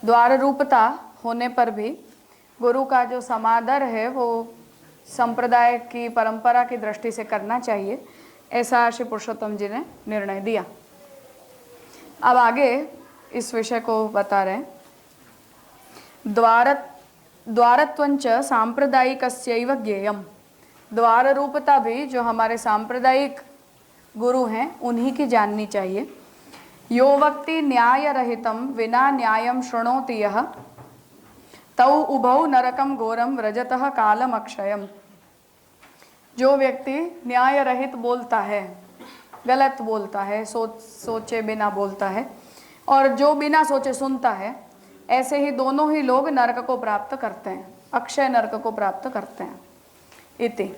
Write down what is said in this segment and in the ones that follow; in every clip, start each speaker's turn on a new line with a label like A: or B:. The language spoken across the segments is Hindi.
A: द्वार रूपता होने पर भी गुरु का जो समादर है वो संप्रदाय की परंपरा की दृष्टि से करना चाहिए, ऐसा श्री पुरुषोत्तम जी ने निर्णय दिया। अब आगे इस विषय को बता रहे हैं। द्वारत्वंच सांप्रदायिकस्यैव ज्ञेयम्। द्वार रूपता भी जो हमारे सांप्रदायिक गुरु हैं उन्हीं की जाननी चाहिए। यो वक्ति न्याय रहितम विना न्यायम शृणोति यः तौ उभौ नरकम घोरम व्रजतः कालम अक्षयम। जो व्यक्ति न्याय रहित बोलता है, गलत बोलता है, सोचे बिना बोलता है, और जो बिना सोचे सुनता है, ऐसे ही दोनों ही लोग नरक को प्राप्त करते हैं, अक्षय नरक को प्राप्त करते हैं। इति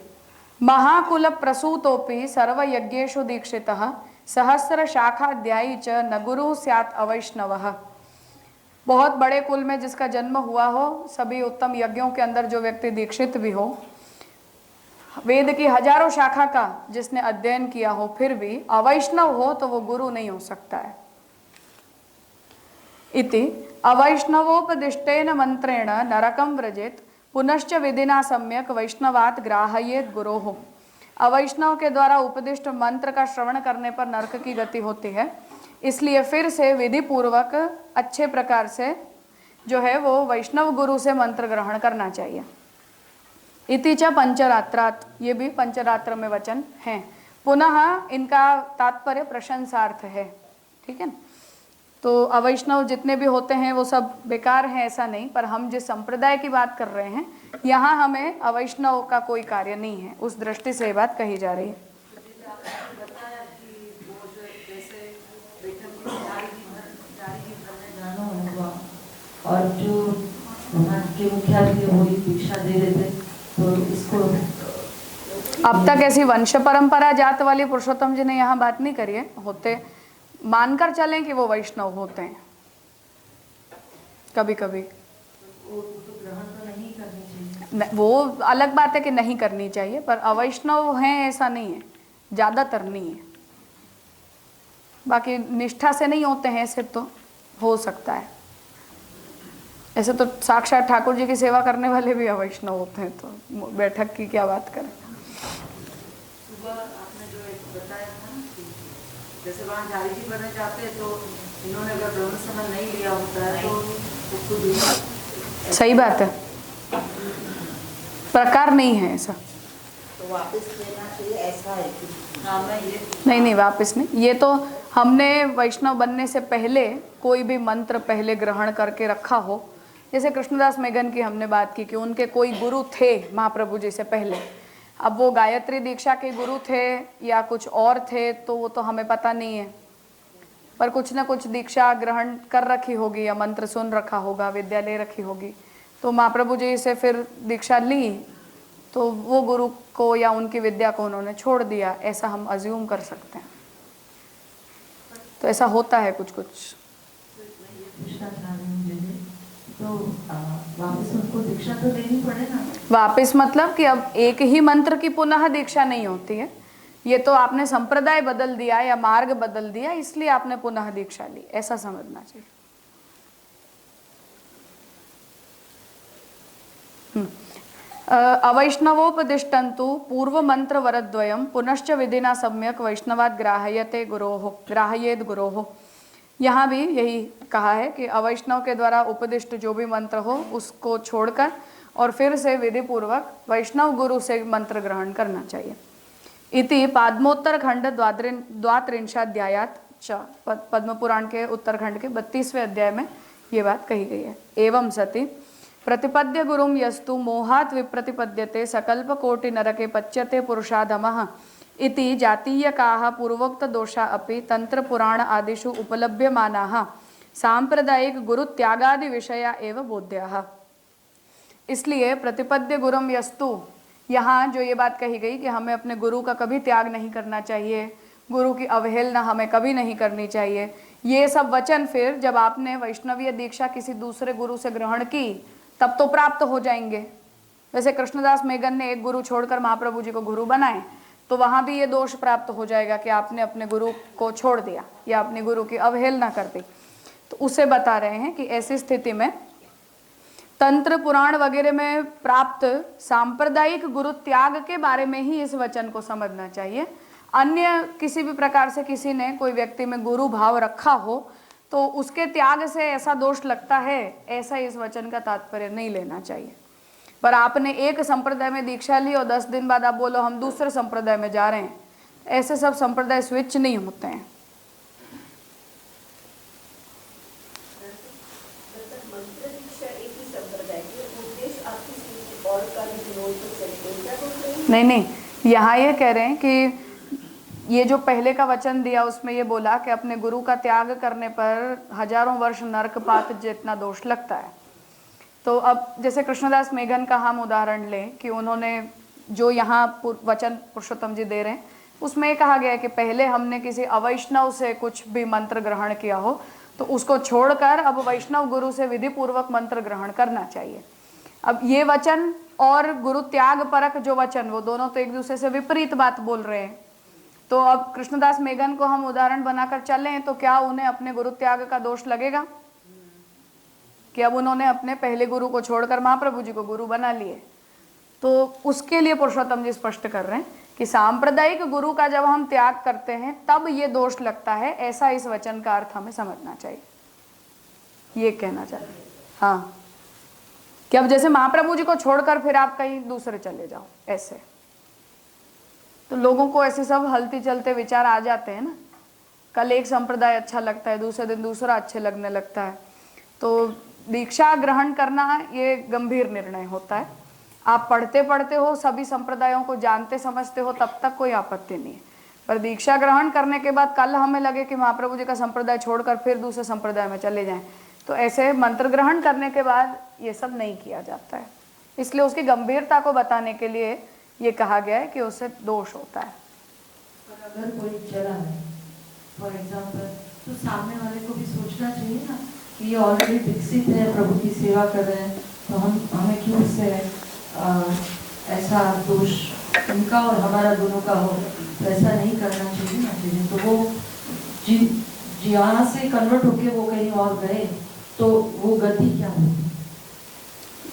A: महाकुल प्रसूतोपि सर्वयज्ञेषु दीक्षितः सहस्र शाखाध्यायी च न गुरु स्यात् अवैष्णवः। बहुत बड़े कुल में जिसका जन्म हुआ हो, सभी उत्तम यज्ञों के अंदर जो व्यक्ति दीक्षित भी हो, वेद की हजारों शाखा का जिसने अध्ययन किया हो, फिर भी अवैष्णव हो तो वो गुरु नहीं हो सकता है। इति अवैष्णवोपदिष्टेन मंत्रेण नरकम व्रजेत पुनश्च विधिना सम्यक वैष्णवात् ग्राह्येत गुरोः। अवैष्णव के द्वारा उपदिष्ट मंत्र का श्रवण करने पर नरक की गति होती है, इसलिए फिर से विधि पूर्वक अच्छे प्रकार से जो है वो वैष्णव गुरु से मंत्र ग्रहण करना चाहिए। इति च पंचरात्रात्, ये भी पंचरात्र में वचन हैं। पुनः इनका तात्पर्य प्रशंसार्थ है, ठीक है ना। तो अवैष्णव जितने भी होते हैं वो सब बेकार हैं ऐसा नहीं, पर हम जिस संप्रदाय की बात कर रहे हैं यहाँ हमें अवैष्णव का कोई कार्य नहीं है, उस दृष्टि से ये बात कही जा रही है।
B: और जो वहाँ के मुखिया थे वो दीक्षा दे रहे थे, तो इसको
A: अब तक ऐसी वंश परंपरा जात वाली पुरुषोत्तम जी ने यहाँ बात नहीं करी है। होते मानकर चलें कि वो वैष्णव होते हैं, कभी कभी
B: ग्रहण तो नहीं करनी चाहिए।
A: वो अलग बात है कि नहीं करनी चाहिए, पर अवैष्णव हैं ऐसा नहीं है, ज्यादातर नहीं है। बाकी निष्ठा से नहीं होते हैं ऐसे तो हो सकता है। ऐसे तो साक्षात ठाकुर जी की सेवा करने वाले भी अवैष्णव होते हैं, तो बैठक की क्या बात करें।
B: सुबह आपने जो एक बताया था ना कि जैसे वहाँ झारी जी बनना चाहते हैं, तो इन्होंने अगर ब्रह्म समन नहीं लिया होता है तो खुद
A: सही बात है, प्रकार नहीं है ऐसा।
B: तो वापस लेना चाहिए ऐसा है कि हाँ मैं ये
A: नहीं वापस नहीं। ये तो हमने वैष्णव बनने से पहले कोई भी मंत्र पहले ग्रहण करके रखा हो, जैसे कृष्णदास मेघन की हमने बात की कि उनके कोई गुरु थे महाप्रभु जी से पहले। अब वो गायत्री दीक्षा के गुरु थे या कुछ और थे तो वो तो हमें पता नहीं है, पर कुछ ना कुछ दीक्षा ग्रहण कर रखी होगी या मंत्र सुन रखा होगा, विद्या ले रखी होगी, तो महाप्रभु जी से फिर दीक्षा ली तो वो गुरु को या उनकी विद्या को उन्होंने छोड़ दिया, ऐसा हम अज्यूम कर सकते हैं। तो ऐसा होता है कुछ कुछ।
B: तो वापस उनको दीक्षा तो लेनी पड़े ना।
A: वापस मतलब कि अब एक ही मंत्र की पुनः दीक्षा नहीं होती है, ये तो आपने संप्रदाय बदल दिया या मार्ग बदल दिया इसलिए आपने पुनः दीक्षा ली, ऐसा समझना चाहिए। अवैष्णवोपदिष्टन्तु पूर्व मंत्र वरद्वयम पुनश्च विधिना सम्यक वैष्णवाद ग्राह्यते गुरोः ग्राह्येत गुरोः। यहाँ भी यही कहा है कि अवैष्णव के द्वारा उपदिष्ट जो भी मंत्र हो उसको छोड़कर और फिर से विधि पूर्वक वैष्णव गुरु से मंत्र ग्रहण करना चाहिए। इति पाद्मोत्तर खंड द्वात्रिंशाध्यायात च, पद्म पुराण के उत्तरखंड के 32वें अध्याय में ये बात कही गई है। एवं सति प्रतिपद्य गुरुम यस्तु मोहात् विप्रतिपद्यते सकल्प कोटि नरके पच्यते पुरुषाधमः इति जातीयकाः पूर्वोक्त दोषा अपि तंत्र पुराण आदिषु उपलभ्यमानाः सांप्रदायिक गुरु त्यागादि विषया एव बोध्याः। इसलिए प्रतिपद्य गुरुम यस्तु, यहाँ जो ये बात कही गई कि हमें अपने गुरु का कभी त्याग नहीं करना चाहिए, गुरु की अवहेलना हमें कभी नहीं करनी चाहिए, ये सब वचन फिर जब आपने वैष्णवीय दीक्षा किसी दूसरे गुरु से ग्रहण की तब तो प्राप्त हो जाएंगे। वैसे कृष्णदास मेघन ने एक गुरु छोड़कर महाप्रभु जी को गुरु बनाए, तो वहाँ भी ये दोष प्राप्त हो जाएगा कि आपने अपने गुरु को छोड़ दिया या अपने गुरु की अवहेलना कर दी। तो उसे बता रहे हैं कि ऐसी स्थिति में तंत्र पुराण वगैरह में प्राप्त सांप्रदायिक गुरु त्याग के बारे में ही इस वचन को समझना चाहिए। अन्य किसी भी प्रकार से किसी ने कोई व्यक्ति में गुरु भाव रखा हो तो उसके त्याग से ऐसा दोष लगता है, ऐसा इस वचन का तात्पर्य नहीं लेना चाहिए। पर आपने एक संप्रदाय में दीक्षा ली और 10 दिन बाद आप बोलो हम दूसरे संप्रदाय में जा रहे हैं, ऐसे सब संप्रदाय स्विच नहीं होते हैं। नहीं, यहाँ ये कह रहे हैं कि ये जो पहले का वचन दिया उसमें ये बोला कि अपने गुरु का त्याग करने पर हजारों वर्ष नरकपात जितना दोष लगता है। तो अब जैसे कृष्णदास मेघन का हम उदाहरण लें कि उन्होंने जो यहाँ वचन पुरुषोत्तम जी दे रहे हैं उसमें ये कहा गया है कि पहले हमने किसी अवैष्णव से कुछ भी मंत्र ग्रहण किया हो तो उसको छोड़कर अब वैष्णव गुरु से विधि पूर्वक मंत्र ग्रहण करना चाहिए। अब ये वचन और गुरु त्याग परक जो वचन, वो दोनों तो एक दूसरे से विपरीत बात बोल रहे हैं। तो अब कृष्णदास मेघन को हम उदाहरण बनाकर चलें तो क्या उन्हें अपने गुरु त्याग का दोष लगेगा कि अब उन्होंने अपने पहले गुरु को छोड़कर महाप्रभु जी को गुरु बना लिए? तो उसके लिए पुरुषोत्तम जी स्पष्ट कर रहे हैं कि सांप्रदायिक गुरु का जब हम त्याग करते हैं तब ये दोष लगता है, ऐसा इस वचन का अर्थ हमें समझना चाहिए, ये कहना चाहिए। हाँ, कि अब जैसे महाप्रभु जी को छोड़कर फिर आप कहीं दूसरे चले जाओ, ऐसे तो लोगों को ऐसे सब हलते चलते विचार आ जाते हैं ना। कल एक संप्रदाय अच्छा लगता है, दूसरे दिन दूसरा अच्छे लगने लगता है। तो दीक्षा ग्रहण करना ये गंभीर निर्णय होता है। आप पढ़ते पढ़ते हो, सभी संप्रदायों को जानते समझते हो, तब तक कोई आपत्ति नहीं है। पर दीक्षा ग्रहण करने के बाद कल हमें लगे कि महाप्रभु जी का संप्रदाय छोड़कर फिर दूसरे संप्रदाय में चले जाएं, तो ऐसे मंत्र ग्रहण करने के बाद ये सब नहीं किया जाता है। इसलिए उसकी गंभीरता को बताने के लिए ये कहा गया है कि उससे दोष होता है।
B: पर अगर कोई चला है फॉर एग्जाम्पल, तो सामने वाले को भी सोचना चाहिए ना कि ये ऑलरेडी विकसित है, प्रभु की सेवा कर रहे हैं, तो हमें क्यों से ऐसा दोष उनका और हमारा दोनों का हो, तो ऐसा नहीं करना चाहिए ना चाहिए। तो वो यहाँ से कन्वर्ट होके वो कहीं और गए तो वो गति क्या होगी?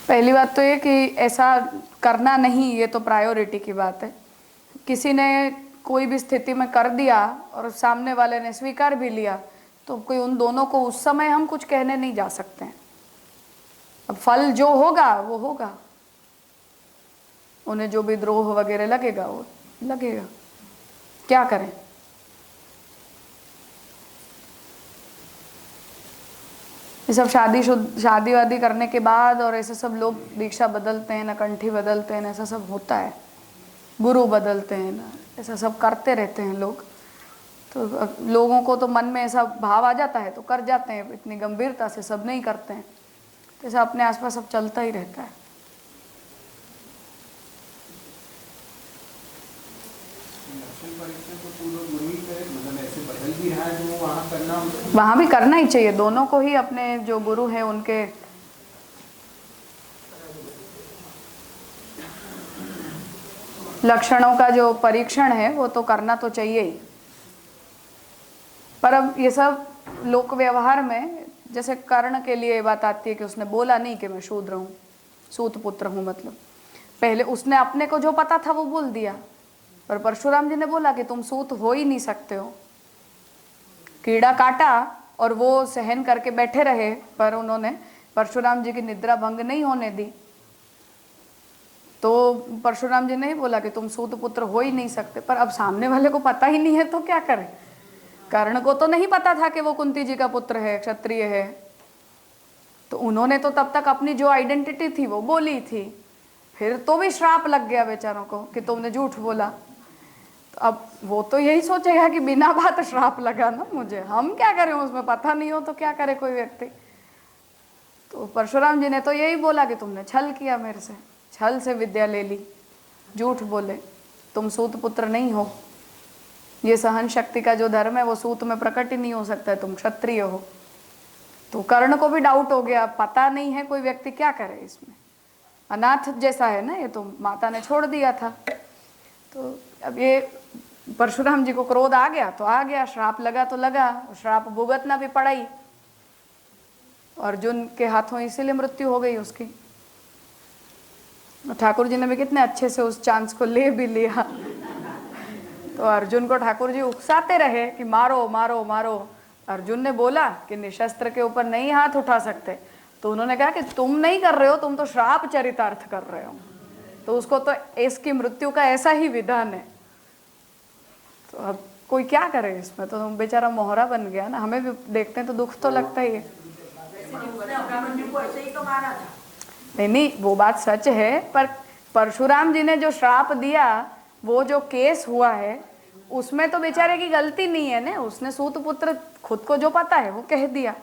A: पहली बात तो ये कि ऐसा करना नहीं, ये तो प्रायोरिटी की बात है। किसी ने कोई भी स्थिति में कर दिया और सामने वाले ने स्वीकार भी लिया तो कोई उन दोनों को उस समय हम कुछ कहने नहीं जा सकते हैं। अब फल जो होगा वो होगा, उन्हें जो भी द्रोह वगैरह लगेगा वो लगेगा, क्या करें। ये सब शादी वादी करने के बाद और ऐसे सब लोग दीक्षा बदलते हैं ना, कंठी बदलते हैं ना, ऐसा सब होता है, गुरु बदलते हैं ना, ऐसा सब करते रहते हैं लोग। तो लोगों को तो मन में ऐसा भाव आ जाता है तो कर जाते हैं, इतनी गंभीरता से सब नहीं करते हैं। तो ऐसा अपने आसपास सब चलता ही रहता है। वहाँ भी करना ही चाहिए, दोनों को ही अपने जो गुरु हैं उनके लक्षणों का जो परीक्षण है वो तो करना तो चाहिए ही। पर अब ये सब लोक व्यवहार में जैसे कर्ण के लिए बात आती है कि उसने बोला नहीं कि मैं शूद्र हूँ, सूत पुत्र हूँ, मतलब पहले उसने अपने को जो पता था वो बोल दिया। पर परशुराम जी ने बोला कि तुम सूत हो ही नहीं सकते हो। कीड़ा काटा और वो सहन करके बैठे रहे, पर उन्होंने परशुराम जी की निद्रा भंग नहीं होने दी। तो परशुराम जी ने ही बोला कि तुम सूत पुत्र हो ही नहीं सकते। पर अब सामने वाले को पता ही नहीं है तो क्या करें। कर्ण को तो नहीं पता था कि वो कुंती जी का पुत्र है, क्षत्रिय है, तो उन्होंने तो तब तक अपनी जो आइडेंटिटी थी वो बोली थी। फिर तो भी श्राप लग गया बेचारों को कि तुमने झूठ बोला। तो अब वो तो यही सोचेगा कि बिना बात श्राप लगा ना मुझे, हम क्या करें, उसमें पता नहीं हो तो क्या करे कोई व्यक्ति। तो परशुराम जी ने तो यही बोला कि तुमने छल किया मेरे से, छल से विद्या ले ली, झूठ बोले, तुम सूत पुत्र नहीं हो। ये सहन शक्ति का जो धर्म है वो सूत में प्रकट ही नहीं हो सकता है, तुम क्षत्रिय हो। तो कर्ण को भी डाउट हो गया, पता नहीं है कोई व्यक्ति क्या करे इसमें, अनाथ जैसा है ना ये, तो माता ने छोड़ दिया था। तो अब ये परशुराम जी को क्रोध आ गया तो आ गया, श्राप लगा तो लगा, श्राप भुगतना भी पड़ा ही। अर्जुन के हाथों इसीलिए मृत्यु हो गई उसकी। ठाकुर जी ने भी कितने अच्छे से उस चांस को ले भी लिया। तो अर्जुन को ठाकुर जी उकसाते रहे कि मारो मारो मारो। अर्जुन ने बोला कि निशस्त्र के ऊपर नहीं हाथ उठा सकते। तो उन्होंने कहा कि तुम नहीं कर रहे हो, तुम तो श्राप चरितार्थ कर रहे हो। तो उसको तो इसकी मृत्यु का ऐसा ही विधान है। तो अब कोई क्या करे इसमें, तो बेचारा मोहरा बन गया ना। हमें भी देखते हैं तो दुख तो लगता ही है। नहीं नहीं, वो बात सच है, पर परशुराम जी ने जो श्राप दिया, वो जो केस हुआ है, उसमें तो बेचारे की गलती नहीं है ना। उसने सूत पुत्र खुद को जो पता है वो कह दिया,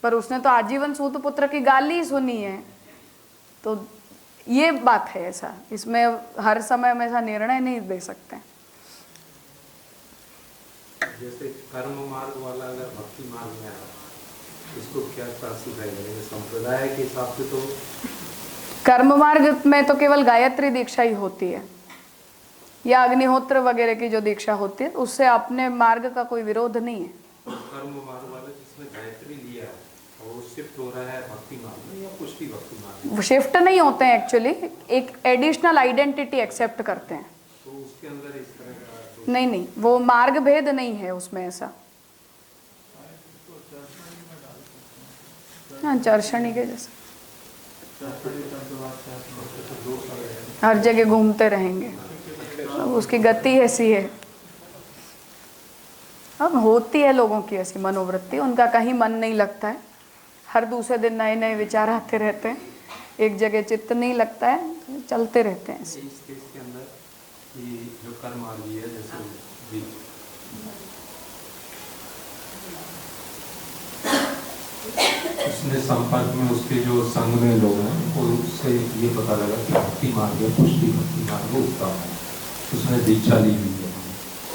A: पर उसने तो आजीवन सूत पुत्र की गाली सुनी है। तो ये बात है ऐसा, इसमें हर समय में ऐसा निर्णय नहीं दे सकते।
C: जैसे कर्म मार्ग वाला अगर भक्ति मार्ग में आया, इसको क्या सिखाई जाएगी? संप्रदाय के हिसाब से तो
A: कर्म मार्ग में तो केवल गायत्री दीक्षा ही होती है, या अग्निहोत्र वगैरह की जो दीक्षा होती है, उससे अपने मार्ग का कोई विरोध नहीं है।
C: कर्म मार्ग वाला जिसमें गायत्री लिया है और वो शिफ्ट हो रहा है भक्ति मार्ग में या पुष्टि भक्ति मार्ग में?
A: वो शिफ्ट नहीं होते हैं एक्चुअली, एक एडिशनल आइडेंटिटी एक्सेप्ट करते हैं।
C: तो उसके अंदर इस तरह का
A: नहीं नहीं, वो मार्ग भेद नहीं है उसमें ऐसा। हाँ, चर्षणी के जैसे हर जगह घूमते रहेंगे, अब उसकी गति ऐसी है। अब होती है लोगों की ऐसी मनोवृत्ति, उनका कहीं मन नहीं लगता है। हर दूसरे दिन नए नए विचार आते रहते हैं, एक जगह चित्त नहीं लगता है, चलते रहते हैं।
C: इस केस के अंदर ये जो कर्म मार्गी है, जैसे उसने संपर्क में उसके जो संग में लोग हैं उनको उससे ये पता लगा कि भक्ति मार्ग है, पुष्टि भक्ति मार्ग उत्तम है। उसने दीक्षा ली हुई है,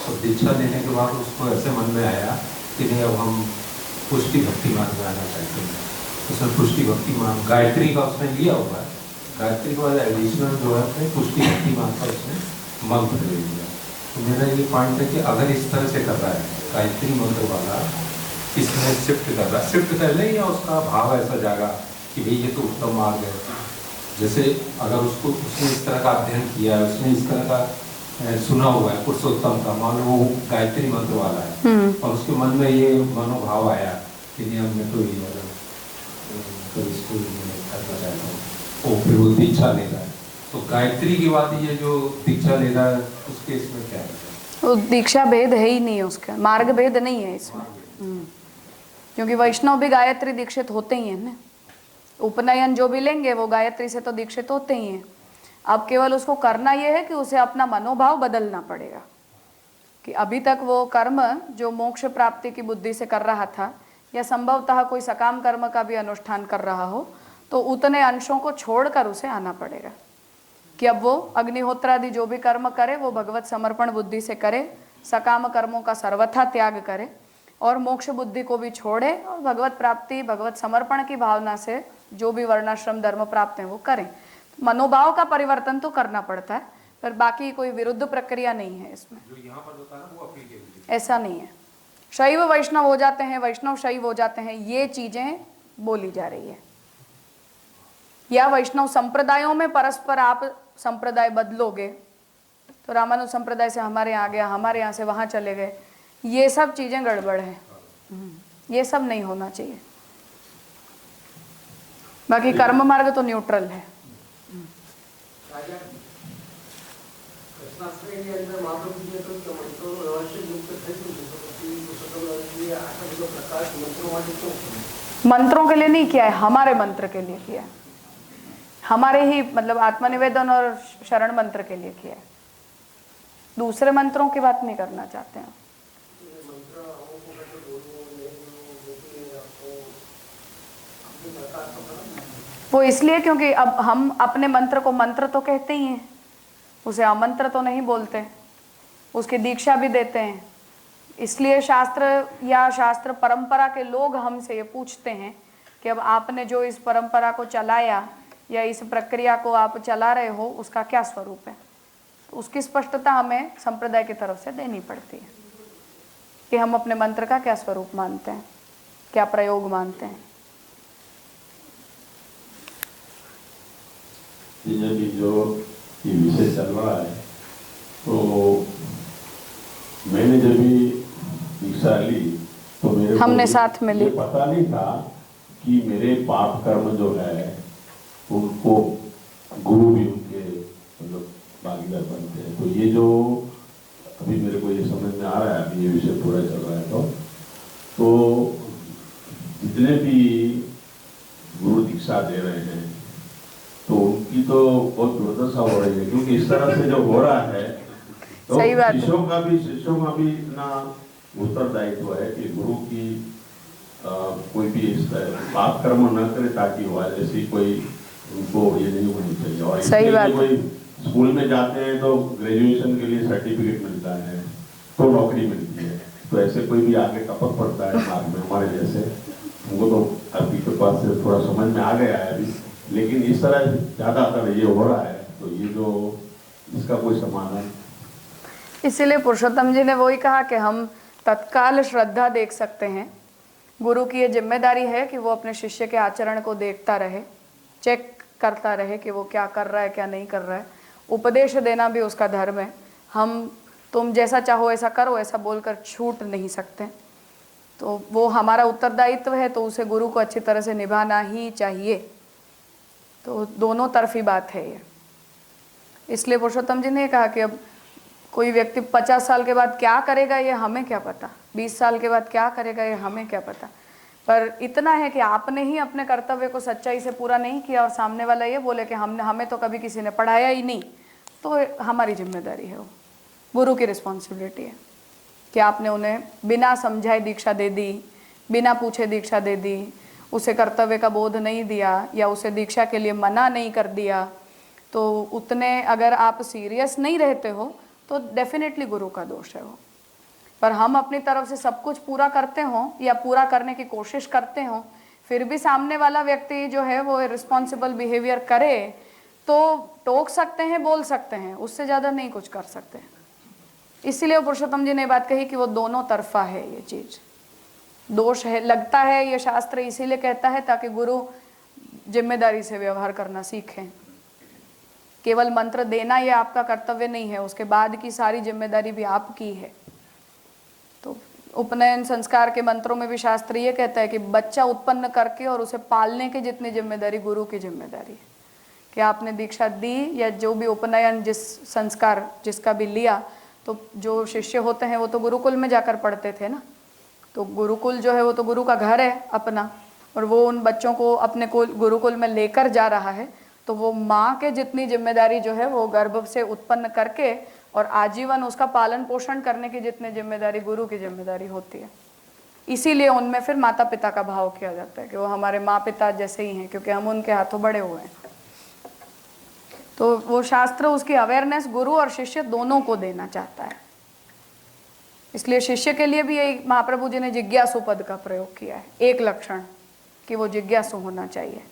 C: और दीक्षा लेने के बाद उसको ऐसे मन में आया कि नहीं, अब हम पुष्टि भक्ति मार्ग में आना चाहते हैं। उसने पुष्टि भक्ति मार्ग गायत्री का उसने लिया हुआ है, गायत्री के बाद एडिशनल जो है अपने पुष्टि भक्ति मार्ग का उसने मंत्र ले लिया। तो मेरा ये पॉइंट है कि अगर इस तरह से कर रहा है गायत्री मंत्र वाला, इसमें शिफ्ट कर रहा है, शिफ्ट कर ले या उसका भाव ऐसा जागा कि भाई ये तो उत्तम मार्ग है। जैसे अगर उसको उसने इस तरह का अध्ययन किया है, उसने इस तरह का सुना हुआ है पुरुषोत्तम का, मान लो वो गायत्री मंत्र वाला है, और उसके मन में ये मनोभाव आया कि नहीं, अब मैं तो ये तो इसको करना चाहता हूँ, और फिर वो दीक्षा ले रहा है। तो गायत्री के बाद ये जो दीक्षा ले रहा है उसके इसमें क्या है?
A: वो दीक्षा भेद है ही नहीं, उसका मार्ग भेद नहीं है इसमें। क्योंकि वैष्णव भी गायत्री दीक्षित होते ही हैं ना। उपनयन जो भी लेंगे वो गायत्री से तो दीक्षित होते ही हैं। अब केवल उसको करना ये है कि उसे अपना मनोभाव बदलना पड़ेगा, कि अभी तक वो कर्म जो मोक्ष प्राप्ति की बुद्धि से कर रहा था, या संभवतः कोई सकाम कर्म का भी अनुष्ठान कर रहा हो, तो उतने अंशों को छोड़कर उसे आना पड़ेगा कि अब वो अग्निहोत्र आदि जो भी कर्म करे वो भगवत समर्पण बुद्धि से करे, सकाम कर्मों का सर्वथा त्याग करे, और मोक्ष बुद्धि को भी छोड़े, और भगवत प्राप्ति भगवत समर्पण की भावना से जो भी वर्णाश्रम धर्म प्राप्त है वो करें। मनोभाव का परिवर्तन तो करना पड़ता है, पर बाकी कोई विरुद्ध प्रक्रिया नहीं है इसमें।
C: जो यहाँ पर बताया वो अपनी
A: ऐसा नहीं है। शैव वैष्णव हो जाते हैं, वैष्णव शैव हो जाते हैं, ये चीजें बोली जा रही है। या वैष्णव संप्रदायों में परस्पर आप संप्रदाय बदलोगे, तो रामानुज संप्रदाय से हमारे यहाँ गया, हमारे यहाँ से वहाँ चले गए, ये सब चीजें गड़बड़ है। ये सब नहीं होना चाहिए। बाकी कर्म मार्ग तो न्यूट्रल है। मंत्रों के लिए नहीं किया है, हमारे मंत्र के लिए किया है। हमारे ही मतलब आत्मनिवेदन और शरण मंत्र के लिए किया है। दूसरे मंत्रों की बात नहीं करना चाहते हैं। वो इसलिए क्योंकि अब हम अपने मंत्र को मंत्र तो कहते ही हैं, उसे अमंत्र तो नहीं बोलते, उसकी दीक्षा भी देते हैं। इसलिए शास्त्र या शास्त्र परंपरा के लोग हमसे ये पूछते हैं कि अब आपने जो इस परंपरा को चलाया या इस प्रक्रिया को आप चला रहे हो, उसका क्या स्वरूप है। तो उसकी स्पष्टता हमें संप्रदाय की तरफ से देनी पड़ती है कि हम अपने मंत्र का क्या स्वरूप मानते हैं, क्या प्रयोग मानते हैं।
D: ये भी जो ये विषय चल रहा है, तो मैंने जब भी दीक्षा ली तो मेरे को
A: हमने साथ में ली।
D: ये पता नहीं था कि मेरे पाप कर्म जो है उनको गुरु भी उनके मतलब भागीदार बनते हैं। तो ये जो अभी मेरे को ये समझ में आ रहा है, अभी ये विषय पूरा चल रहा है, तो जितने भी गुरु दीक्षा दे रहे हैं तो उनकी तो बहुत दुर्दशा हो रही है, क्योंकि इस तरह से जो हो रहा है तो
A: सही बात है।
D: शिष्यों का भी इतना उत्तरदायित्व है कि गुरु की कोई भी इस तरह पाप कर्म न करे, ताकि वो ऐसी कोई उनको ये नहीं होनी चाहिए। और
A: सही बात है।
D: कोई स्कूल में जाते हैं तो ग्रेजुएशन के लिए सर्टिफिकेट मिलता है तो नौकरी मिलती है, तो ऐसे कोई भी आगे टपक पड़ता है मार्ग में हमारे जैसे, हमको तो अभी के पास से थोड़ा समझ में आ गया है अभी, लेकिन इस तरह ज्यादातर ये हो रहा है, तो ये जो इसका कोई समाधान।
A: इसीलिए पुरुषोत्तम जी ने वही कहा कि हम तत्काल श्रद्धा देख सकते हैं। गुरु की ये जिम्मेदारी है कि वो अपने शिष्य के आचरण को देखता रहे, चेक करता रहे कि वो क्या कर रहा है क्या नहीं कर रहा है। उपदेश देना भी उसका धर्म है। हम तुम जैसा चाहो ऐसा करो ऐसा बोलकर छूट नहीं सकते, तो वो हमारा उत्तरदायित्व है, तो उसे गुरु को अच्छी तरह से निभाना ही चाहिए। तो दोनों तरफी बात है ये। इसलिए पुरुषोत्तम जी ने कहा कि अब कोई व्यक्ति 50 साल के बाद क्या करेगा ये हमें क्या पता, 20 साल के बाद क्या करेगा ये हमें क्या पता, पर इतना है कि आपने ही अपने कर्तव्य को सच्चाई से पूरा नहीं किया और सामने वाला ये बोले कि हमें तो कभी किसी ने पढ़ाया ही नहीं, तो हमारी जिम्मेदारी है, वो गुरु की रिस्पॉन्सिबिलिटी है कि आपने उन्हें बिना समझाए दीक्षा दे दी, बिना पूछे दीक्षा दे दी, उसे कर्तव्य का बोध नहीं दिया या उसे दीक्षा के लिए मना नहीं कर दिया। तो उतने अगर आप सीरियस नहीं रहते हो तो डेफिनेटली गुरु का दोष है वो। पर हम अपनी तरफ से सब कुछ पूरा करते हों या पूरा करने की कोशिश करते हों, फिर भी सामने वाला व्यक्ति जो है वो रिस्पॉन्सिबल बिहेवियर करे तो टोक सकते हैं, बोल सकते हैं, उससे ज़्यादा नहीं कुछ कर सकते। इसीलिए पुरुषोत्तम जी ने बात कही कि वो दोनों तरफा है, ये चीज़ दोष है लगता है। ये शास्त्र इसीलिए कहता है ताकि गुरु जिम्मेदारी से व्यवहार करना सीखें। केवल मंत्र देना ये आपका कर्तव्य नहीं है, उसके बाद की सारी जिम्मेदारी भी आपकी है। तो उपनयन संस्कार के मंत्रों में भी शास्त्र ये कहता है कि बच्चा उत्पन्न करके और उसे पालने की जितनी जिम्मेदारी गुरु की जिम्मेदारी है। कि आपने दीक्षा दी या जो भी उपनयन जिस संस्कार जिसका भी लिया, तो जो शिष्य होते हैं वो तो गुरुकुल में जाकर पढ़ते थे ना, तो गुरुकुल जो है वो तो गुरु का घर है अपना, और वो उन बच्चों को अपने गुरुकुल में लेकर जा रहा है, तो वो माँ के जितनी जिम्मेदारी जो है वो गर्भ से उत्पन्न करके और आजीवन उसका पालन पोषण करने की जितनी जिम्मेदारी गुरु की जिम्मेदारी होती है। इसीलिए उनमें फिर माता पिता का भाव किया जाता है कि वो हमारे माँ पिता जैसे ही हैं, क्योंकि हम उनके हाथों बड़े हुए हैं। तो वो शास्त्र उसकी अवेयरनेस गुरु और शिष्य दोनों को देना चाहता है। इसलिए शिष्य के लिए भी यही महाप्रभु जी ने जिज्ञासु पद का प्रयोग किया है, एक लक्षण कि वो जिज्ञासु होना चाहिए।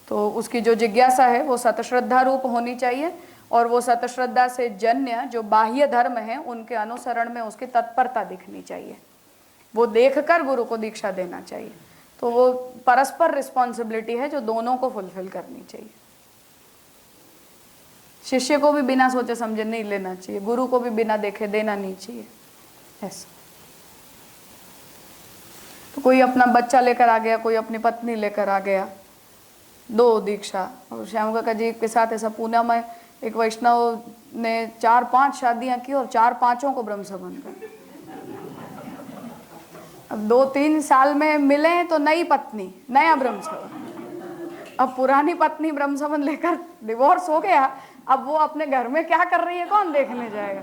A: तो उसकी जो जिज्ञासा है वो सतश्रद्धा रूप होनी चाहिए, और वो सतश्रद्धा से जन्य जो बाह्य धर्म है उनके अनुसरण में उसकी तत्परता दिखनी चाहिए। वो देखकर गुरु को दीक्षा देना चाहिए। तो वो परस्पर रिस्पॉन्सिबिलिटी है जो दोनों को फुलफिल करनी चाहिए। शिष्य को भी बिना सोचे समझे नहीं लेना चाहिए, गुरु को भी बिना देखे देना नहीं चाहिए। ऐसा तो कोई अपना बच्चा लेकर आ गया, कोई अपनी पत्नी लेकर आ गया, 2 दीक्षा। और श्याम काका जी के साथ ऐसा पूना में एक वैष्णव ने 4-5 शादियां की और 4-5 को ब्रह्म संबंध कर। अब 2-3 साल में मिले तो नई पत्नी, नया ब्रह्म संबंध। अब पुरानी पत्नी ब्रह्म संबंध लेकर डिवोर्स हो गया, अब वो अपने घर में क्या कर रही है कौन देखने जाएगा।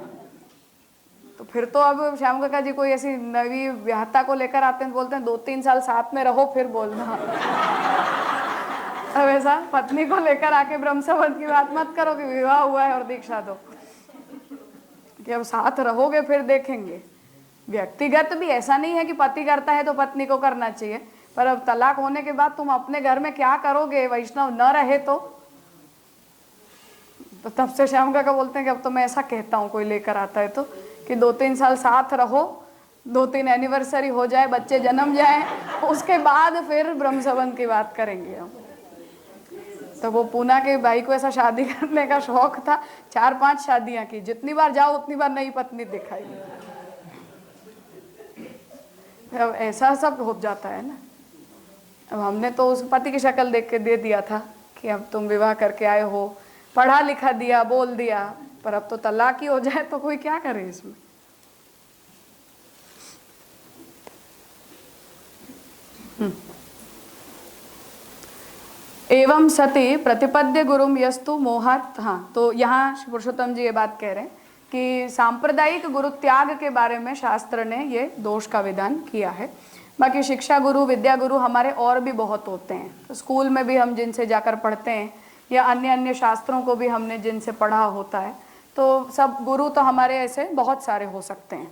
A: तो फिर तो अब श्याम काका जी कोई ऐसी नवी विवाहता को लेकर आते हैं, बोलते हैं 2-3 साल साथ में रहो फिर बोलना। अब ऐसा पत्नी को लेकर आके ब्रह्म संबंध की बात मत करो कि विवाह हुआ है और दीक्षा दो, कि अब साथ रहोगे फिर देखेंगे। व्यक्तिगत भी ऐसा नहीं है कि पति करता है तो पत्नी को करना चाहिए, पर अब तलाक होने के बाद तुम अपने घर में क्या करोगे, वैष्णव न रहे तो तब से श्याम काका बोलते हैं कि अब तो मैं ऐसा कहता हूँ कोई लेकर आता है तो, कि 2-3 साल साथ रहो, 2-3 एनिवर्सरी हो जाए, बच्चे जन्म जाए, उसके बाद फिर ब्रह्म संबंध की बात करेंगे हम। तो वो पूना के भाई को ऐसा शादी करने का शौक था, 4-5 शादियां की, जितनी बार जाओ उतनी बार नई पत्नी दिखाई। अब ऐसा सब हो जाता है ना। अब हमने तो उस पति की शक्ल देख के दे दिया था कि अब तुम विवाह करके आए हो, पढ़ा लिखा दिया, बोल दिया, पर अब तो तलाक ही हो जाए तो कोई क्या करे इसमें। एवं सती प्रतिपद्य गुरुम यस्तु मोहात। हाँ, तो यहाँ पुरुषोत्तम जी ये बात कह रहे हैं कि सांप्रदायिक गुरु त्याग के बारे में शास्त्र ने ये दोष का विधान किया है। बाकी शिक्षा गुरु, विद्या गुरु हमारे और भी बहुत होते हैं। तो स्कूल में भी हम जिनसे जाकर पढ़ते हैं या अन्य अन्य शास्त्रों को भी हमने जिनसे पढ़ा होता है, तो सब गुरु तो हमारे ऐसे बहुत सारे हो सकते हैं।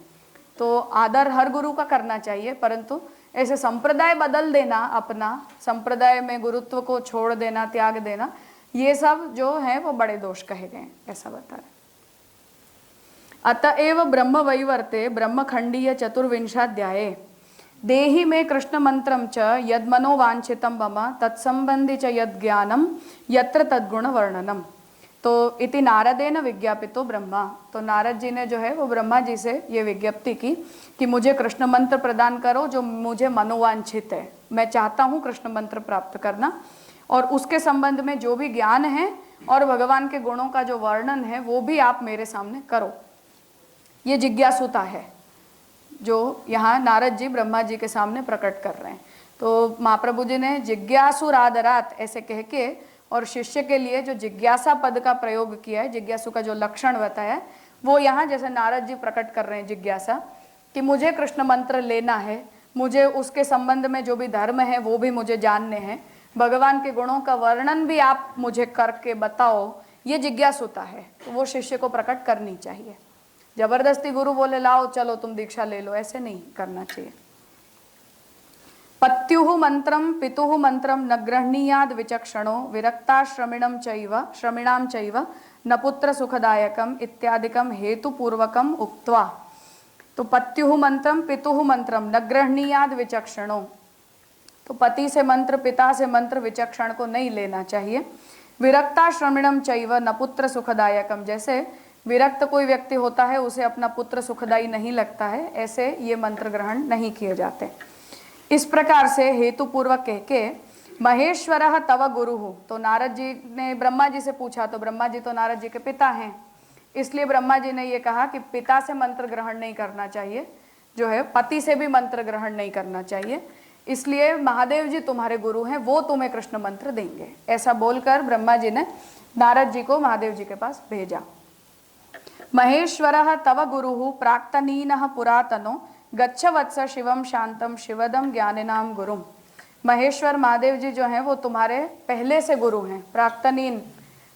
A: तो आदर हर गुरु का करना चाहिए, परंतु ऐसे संप्रदाय बदल देना, अपना संप्रदाय में गुरुत्व को छोड़ देना, त्याग देना, ये सब जो है वो बड़े दोष कहे गए, ऐसा बता रहे। अतएव ब्रह्म वैवर्ते ब्रह्मखंडीय चतुर्विंशाध्याये देहि में कृष्ण मंत्रम च यद मनोवांछितम मम तत्संबंधी च यद ज्ञानम यत्र तद्गुण वर्णनम। तो इति नारदेन विज्ञापितो ब्रह्मा। तो नारद जी ने जो है वो ब्रह्मा जी से ये विज्ञप्ति की कि मुझे कृष्ण मंत्र प्रदान करो जो मुझे मनोवांछित है, मैं चाहता हूँ कृष्ण मंत्र प्राप्त करना, और उसके संबंध में जो भी ज्ञान है और भगवान के गुणों का जो वर्णन है वो भी आप मेरे सामने करो। ये जिज्ञासुता है जो यहाँ नारद जी ब्रह्मा जी के सामने प्रकट कर रहे हैं। तो महाप्रभु जी ने जिज्ञासुरादरात ऐसे कह के और शिष्य के लिए जो जिज्ञासा पद का प्रयोग किया है, जिज्ञासु का जो लक्षण बताया है, वो यहाँ जैसे नारद जी प्रकट कर रहे हैं जिज्ञासा कि मुझे कृष्ण मंत्र लेना है, मुझे उसके संबंध में जो भी धर्म है वो भी मुझे जानने हैं, भगवान के गुणों का वर्णन भी आप मुझे करके बताओ, ये जिज्ञासुता है। तो वो शिष्य को प्रकट करनी चाहिए। जबरदस्ती गुरु बोले लाओ चलो तुम दीक्षा ले लो, ऐसे नहीं करना चाहिए। पत्युः मंत्रम पितुः मंत्रम न गृह्णीयाद विचक्षणो विरक्ताश्रमिणं चैव न पुत्र सुखदायकम इत्यादिकम हेतुपूर्वकम उक्त्वा। तो पत्युः मंत्रम पितुः मंत्रम न गृह्णीयाद विचक्षणो, तो पति से मंत्र, पिता से मंत्र विचक्षण को नहीं लेना चाहिए। विरक्ताश्रमिणं चैव न पुत्र सुखदायकम, जैसे विरक्त कोई व्यक्ति होता है उसे अपना पुत्र सुखदायी नहीं लगता है, ऐसे ये मंत्र ग्रहण नहीं किए जाते। इस प्रकार से हेतु पूर्वक कह के महेश्वरः तव गुरुः। तो नारद जी ने ब्रह्मा जी से पूछा, तो ब्रह्मा जी तो नारद जी के पिता हैं, इसलिए ब्रह्मा जी ने ये कहा कि पिता से मंत्र ग्रहण नहीं करना चाहिए, जो है पति से भी मंत्र ग्रहण नहीं करना चाहिए, इसलिए महादेव जी तुम्हारे गुरु हैं, वो तुम्हें कृष्ण मंत्र देंगे। ऐसा बोलकर ब्रह्मा जी ने नारद जी को महादेव जी के पास भेजा। महेश्वरः तव गुरुः प्राक्तनीनः पुरातनो गच्छ वत्स शिवम शांतम शिवदम ज्ञानिनाम गुरुम। महेश्वर महादेव जी जो हैं वो तुम्हारे पहले से गुरु हैं, प्राक्तनीन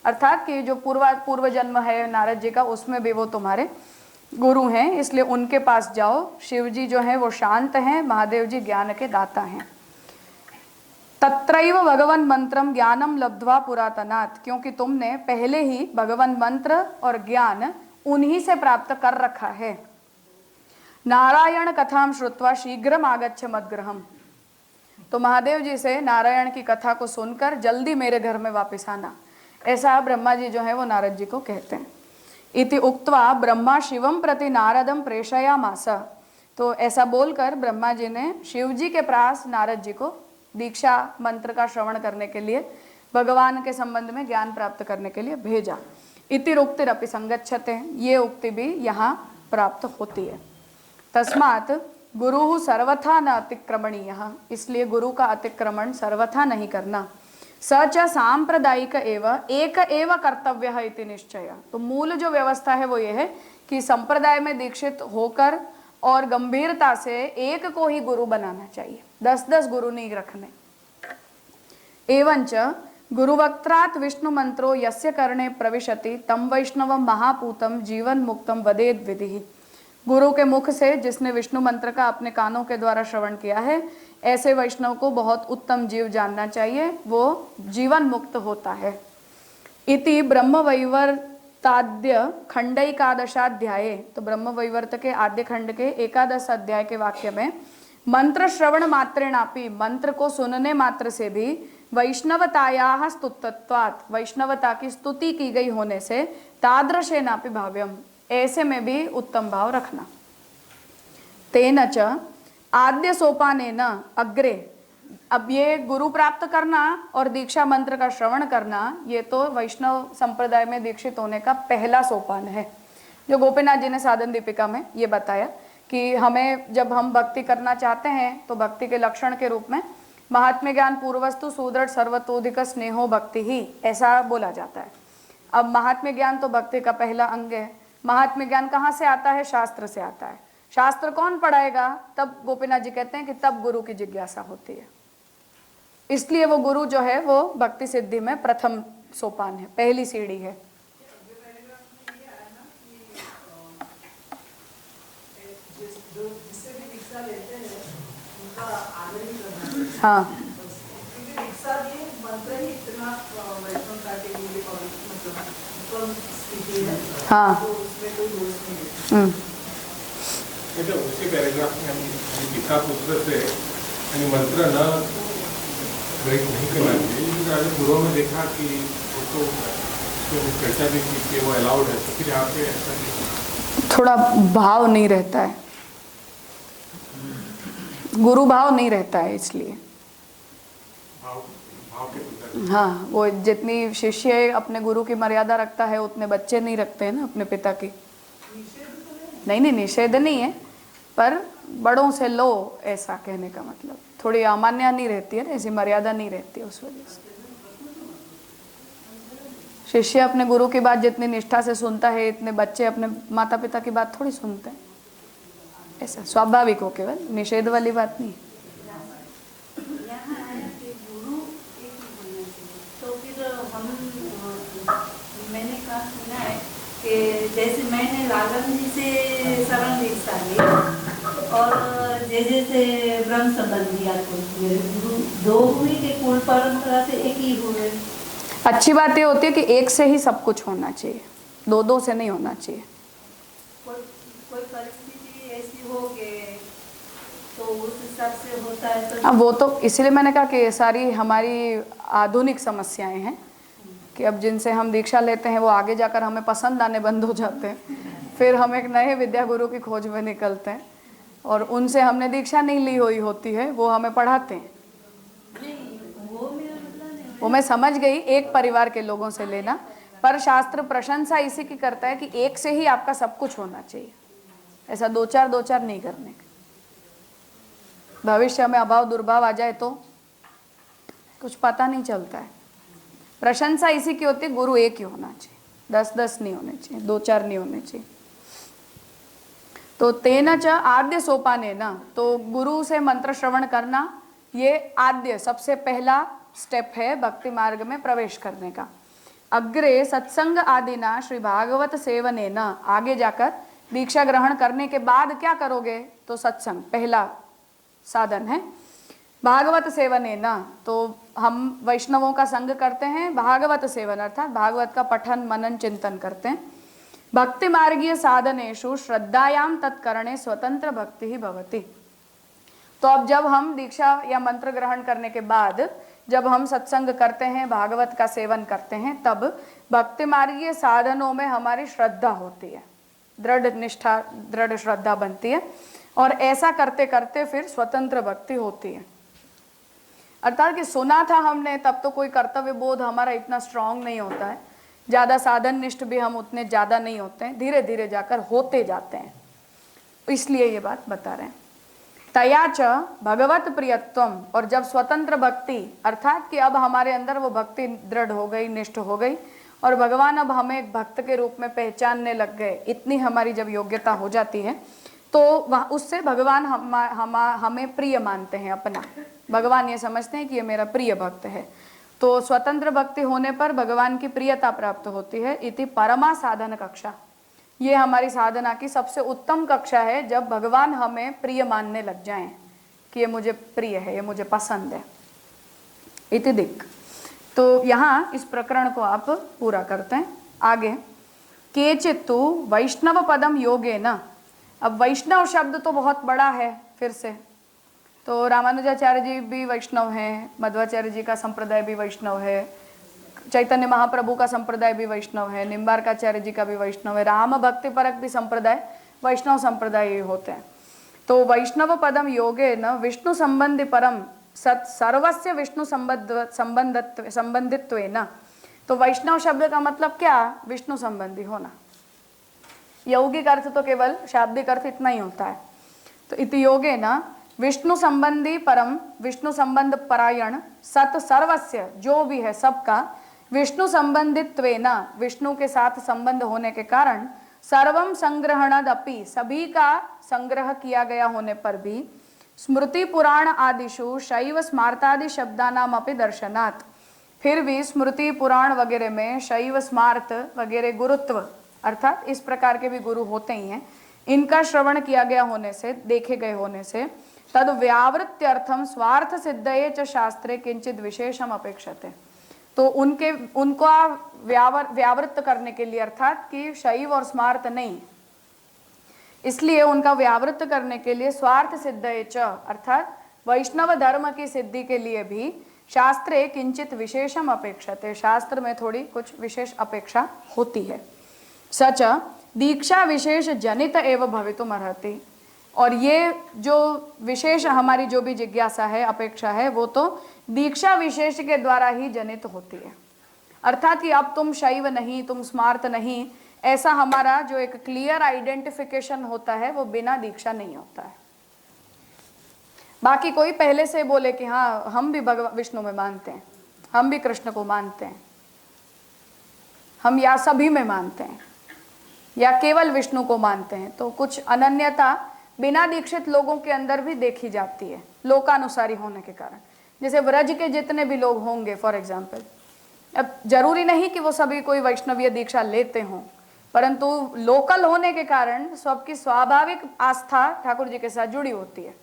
A: अर्थात कि जो पूर्व जन्म है नारद जी का, उसमें भी वो तुम्हारे गुरु हैं, इसलिए उनके पास जाओ। शिव जी जो हैं वो शांत हैं, महादेव जी ज्ञान के दाता हैं। तत्रैव भगवन मंत्रम ज्ञानम लब्ध्वा पुरातनात्, क्योंकि तुमने पहले ही भगवन मंत्र और ज्ञान उन्हीं से प्राप्त कर रखा है। नारायण कथाम श्रुत्वा शीघ्रम आगच्छ मद्गृहम, तो महादेव जी से नारायण की कथा को सुनकर जल्दी मेरे घर में वापस आना, ऐसा ब्रह्मा जी जो है वो नारद जी को कहते हैं। इति उक्त्वा ब्रह्मा शिवम प्रति नारदम प्रेषयामास। तो ऐसा बोलकर ब्रह्मा जी ने शिव जी के पास नारद जी को दीक्षा मंत्र का श्रवण करने के लिए, भगवान के संबंध में ज्ञान प्राप्त करने के लिए भेजा। इति उक्तिरपि संगच्छते, ये उक्ति भी यहाँ प्राप्त होती है। तस्मात् गुरु सर्वथा न अतिक्रमणीयः, इसलिए गुरु का अतिक्रमण सर्वथा नहीं करना। सच सांप्रदायिक एक एव कर्तव्य इति निश्चय। तो मूल जो व्यवस्था है वो ये है कि संप्रदाय में दीक्षित होकर और गंभीरता से एक को ही गुरु बनाना चाहिए, 10-10 गुरु नहीं रखने। एवंच गुरुवक्त्रात् विष्णु मंत्रो यस्य कर्णे प्रविशति तम वैष्णवम महापूतम जीवन मुक्तम वदेद विधि। गुरु के मुख से जिसने विष्णु मंत्र का अपने कानों के द्वारा श्रवण किया है, ऐसे वैष्णव को बहुत उत्तम जीव जानना चाहिए, वो जीवन मुक्त होता है। इति ब्रह्म वैवर्ताद्य खंडैकादशाध्याये, तो ब्रह्म वैवर्त के आद्य खंड के 11 अध्याय के वाक्य में मंत्र श्रवण मात्रेणापि, मंत्र को सुनने मात्र से भी वैष्णवतायाः स्तुतत्वात्, वैष्णवता की स्तुति की गई होने से, तादृशेनापि भाव्यम, ऐसे में भी उत्तम भाव रखना। तेन च आद्य सोपानेन अग्रे, अब ये गुरु प्राप्त करना और दीक्षा मंत्र का श्रवण करना, ये तो वैष्णव संप्रदाय में दीक्षित होने का पहला सोपान है, जो गोपीनाथ जी ने साधन दीपिका में ये बताया कि हमें जब हम भक्ति करना चाहते हैं तो भक्ति के लक्षण के रूप में महात्म्य ज्ञान पूर्वस्तु सुदृढ़ सर्वतोधिक स्नेहो भक्ति ही, ऐसा बोला जाता है। अब महात्म्य ज्ञान तो भक्ति का पहला अंग है। महात्म्य ज्ञान कहाँ से आता है? शास्त्र से आता है। शास्त्र कौन पढ़ाएगा? तब गोपीनाथ जी कहते हैं कि तब गुरु की जिज्ञासा होती है। इसलिए वो गुरु जो है वो भक्ति सिद्धि में प्रथम सोपान है, पहली सीढ़ी है। हाँ हाँ
E: उसी पैराग्राफ में लिखा पुत्र से मंत्र न ग्रहित नहीं करना चाहिए। आगे पूर्व में देखा कि उसको चर्चा भी की कि वो अलाउड है, तो फिर यहाँ पे ऐसा
A: थोड़ा भाव नहीं रहता है, गुरु भाव नहीं रहता है, इसलिए
E: भाव के
A: हाँ, वो जितनी शिष्य अपने गुरु की मर्यादा रखता है उतने बच्चे नहीं रखते हैं ना अपने पिता की। नहीं नहीं, निषेध नहीं है, पर बड़ों से लो, ऐसा कहने का मतलब थोड़ी अमान्य नहीं रहती है ना, ऐसी मर्यादा नहीं रहती है उस वजह से। शिष्य अपने गुरु की बात जितनी निष्ठा से सुनता है, इतने बच्चे अपने माता पिता की बात थोड़ी सुनते हैं। ऐसा स्वाभाविक हो, केवल निषेध वाली बात नहीं।
F: तो फिर मैंने कहा सुना है कि जैसे मैंने राघव जी से शरण दीक्षा ली और जैसे ब्रह्म संबंध दिया, तो मेरे गुरु दो हुए कि कुल परंपरा से एक ही हुए।
A: अच्छी बात ये होती है कि एक से ही सब कुछ होना चाहिए, दो दो से नहीं होना चाहिए।
F: कोई परिस्थिति ऐसी हो कि तो उस हिसाब से होता है तो।
A: अब वो तो इसीलिए मैंने कहा कि सारी हमारी आधुनिक समस्याएं हैं कि अब जिनसे हम दीक्षा लेते हैं वो आगे जाकर हमें पसंद आने बंद हो जाते हैं, फिर हम एक नए विद्या गुरु की खोज में निकलते हैं और उनसे हमने दीक्षा नहीं ली हुई होती है, वो हमें पढ़ाते हैं। वो मैं समझ गई, एक परिवार के लोगों से लेना, पर शास्त्र प्रशंसा इसी की करता है कि एक से ही आपका सब कुछ होना चाहिए, ऐसा दो चार नहीं करने का। भविष्य में अभाव दुर्भाव आ जाए तो कुछ पता नहीं चलता है। प्रशंसा इसी की होती है, गुरु एक ही होना चाहिए, 10 नहीं होने चाहिए, 2-4 नहीं होने चाहिए। तो तेन च आद्य सोपाने न, तो गुरु से मंत्र श्रवण करना ये आद्य सबसे पहला स्टेप है भक्ति मार्ग में प्रवेश करने का। अग्रे सत्संग आदिना श्री भागवत सेवने न, आगे जाकर दीक्षा ग्रहण करने के बाद क्या करोगे? तो सत्संग पहला साधन है। भागवत सेवने न, तो हम वैष्णवों का संग करते हैं, भागवत सेवन अर्थात भागवत का पठन मनन चिंतन करते हैं। भक्ति मार्गीय साधनेषु श्रद्धायाम तत्करणे स्वतंत्र भक्ति ही भवति। तो अब जब हम दीक्षा या मंत्र ग्रहण करने के बाद जब हम सत्संग करते हैं, भागवत का सेवन करते हैं, तब भक्ति मार्गीय साधनों में हमारी श्रद्धा होती है, दृढ़ निष्ठा, दृढ़ श्रद्धा बनती है और ऐसा करते करते फिर स्वतंत्र भक्ति होती है। अर्थात कि सुना था हमने, तब तो कोई कर्तव्य बोध हमारा इतना स्ट्रांग नहीं होता है, ज़्यादा साधन निष्ठ भी हम उतने ज़्यादा नहीं होते हैं, धीरे धीरे जाकर होते जाते हैं, इसलिए ये बात बता रहे हैं। तया च भगवत प्रियत्वम, और जब स्वतंत्र भक्ति अर्थात कि अब हमारे अंदर वो भक्ति दृढ़ हो गई, निष्ठ हो गई और भगवान अब हमें एक भक्त के रूप में पहचानने लग गए, इतनी हमारी जब योग्यता हो जाती है तो वह उससे भगवान हमें प्रिय मानते हैं अपना। भगवान ये समझते हैं कि ये मेरा प्रिय भक्त है। तो स्वतंत्र भक्ति होने पर भगवान की प्रियता प्राप्त होती है। इति परमा साधन कक्षा, ये हमारी साधना की सबसे उत्तम कक्षा है, जब भगवान हमें प्रिय मानने लग जाएं कि ये मुझे प्रिय है, ये मुझे पसंद है। इति दिक्। तो यहाँ इस प्रकरण को आप पूरा करते हैं। आगे केचित्तु वैष्णव पदम योगे न। अब वैष्णव शब्द तो बहुत बड़ा है, फिर से तो रामानुजाचार्य जी भी वैष्णव हैं, मध्वाचार्य जी का संप्रदाय भी वैष्णव है, चैतन्य महाप्रभु का संप्रदाय भी वैष्णव है, निम्बार्काचार्य जी का भी वैष्णव है, राम भक्ति परक भी संप्रदाय वैष्णव संप्रदाय ही होते हैं। तो वैष्णव पदम योगे न विष्णु संबंधी परम सत सर्वस्य विष्णु संबंधित्व न। तो वैष्णव शब्द का मतलब क्या? विष्णु संबंधी होना। यौगिक अर्थ तो केवल शाब्दिक अर्थ इतना ही होता है। तो इति योगे न विष्णु संबंधी परम, विष्णु संबंध परायण, सत सर्वस्य जो भी है सबका, विष्णु संबंधित्वेन विष्णु के साथ संबंध होने के कारण, सर्वम संग्रहणादपि सभी का संग्रह किया गया होने पर भी, स्मृति पुराण आदिषु शैव स्मार्तादि शब्दानाम अपि दर्शनात्, फिर भी स्मृति पुराण वगैरह में शैव स्मार्त वगैरह गुरुत्व अर्थात इस प्रकार के भी गुरु होते ही हैं, इनका श्रवण किया गया होने से, देखे गए होने से, तद व्यावृत्त्यर्थम स्वार्थ सिद्धये च शास्त्रे किंचित विशेषम अपेक्षते। तो उनको व्यावृत्त करने के लिए, अर्थात कि शैव और स्मार्त नहीं, इसलिए उनका व्यावृत्त करने के लिए स्वार्थ सिद्धये च अर्थात वैष्णव धर्म की सिद्धि के लिए भी शास्त्रे किंचित विशेषम अपेक्षते, शास्त्र में थोड़ी कुछ विशेष अपेक्षा होती है। सच दीक्षा विशेष जनित एव भवितुम अर्हति, और ये जो विशेष हमारी जो भी जिज्ञासा है, अपेक्षा है, वो तो दीक्षा विशेष के द्वारा ही जनित होती है। अर्थात कि अब तुम शैव नहीं, तुम स्मार्त नहीं, ऐसा हमारा जो एक क्लियर आइडेंटिफिकेशन होता है वो बिना दीक्षा नहीं होता है। बाकी कोई पहले से बोले कि हाँ हम भी भगवान विष्णु में मानते हैं, हम भी कृष्ण को मानते हैं, हम या सभी में मानते हैं या केवल विष्णु को मानते हैं, तो कुछ अनन्यता बिना दीक्षित लोगों के अंदर भी देखी जाती है, लोकानुसारी होने के कारण। जैसे व्रज के जितने भी लोग होंगे फॉर एग्जाम्पल, अब जरूरी नहीं कि वो सभी कोई वैष्णवीय दीक्षा लेते हों, परंतु लोकल होने के कारण सबकी स्वाभाविक आस्था ठाकुर जी के साथ जुड़ी होती है।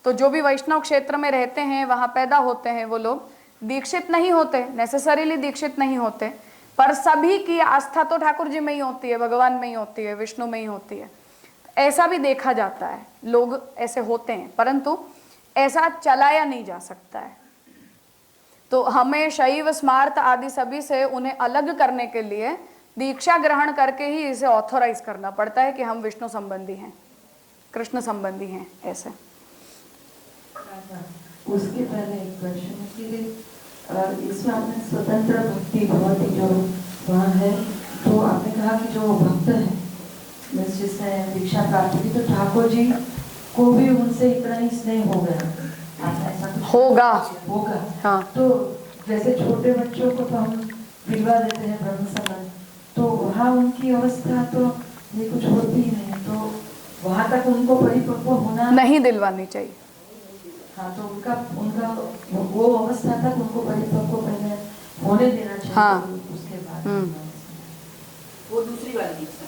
A: तो जो भी वैष्णव क्षेत्र में रहते हैं, वहाँ पैदा होते हैं, वो लोग दीक्षित नहीं होते, नेसेसरीली दीक्षित नहीं होते, पर सभी की आस्था तो ठाकुर जी में ही होती है, भगवान में ही होती है, विष्णु में ही होती है। ऐसा भी देखा जाता है, लोग ऐसे होते हैं, परंतु ऐसा चलाया नहीं जा सकता है। तो हमें शैव स्मार्त आदि सभी से उन्हें अलग करने के लिए दीक्षा ग्रहण करके ही इसे ऑथोराइज करना पड़ता है कि हम विष्णु संबंधी हैं, कृष्ण संबंधी हैं। ऐसे
B: उसके पहले एक क्वेश्चन कि इसमें आपने स्वतंत्र भक्ति बहुत ही जो वहाँ है, तो आपने कहा कि जो भक्त है जिसने दीक्षा प्राप्त की, तो ठाकुर जी को भी उनसे इतना ही स्नेह हो गया, आपने ऐसा कुछ
A: होगा
B: हाँ। तो जैसे छोटे बच्चों को तो हम दिलवा देते हैं ब्रह्म संबंध, तो वहाँ उनकी अवस्था तो ये कुछ होती ही नहीं, तो वहाँ तक उनको परिपक्व होना
A: नहीं दिलवानी चाहिए।
B: हाँ, तो उनका वो अवस्था तक उनको परिपक्व पहले होने देना चाहिए।
A: हाँ।
B: उसके बाद
F: वो दूसरी वाली दीक्षा।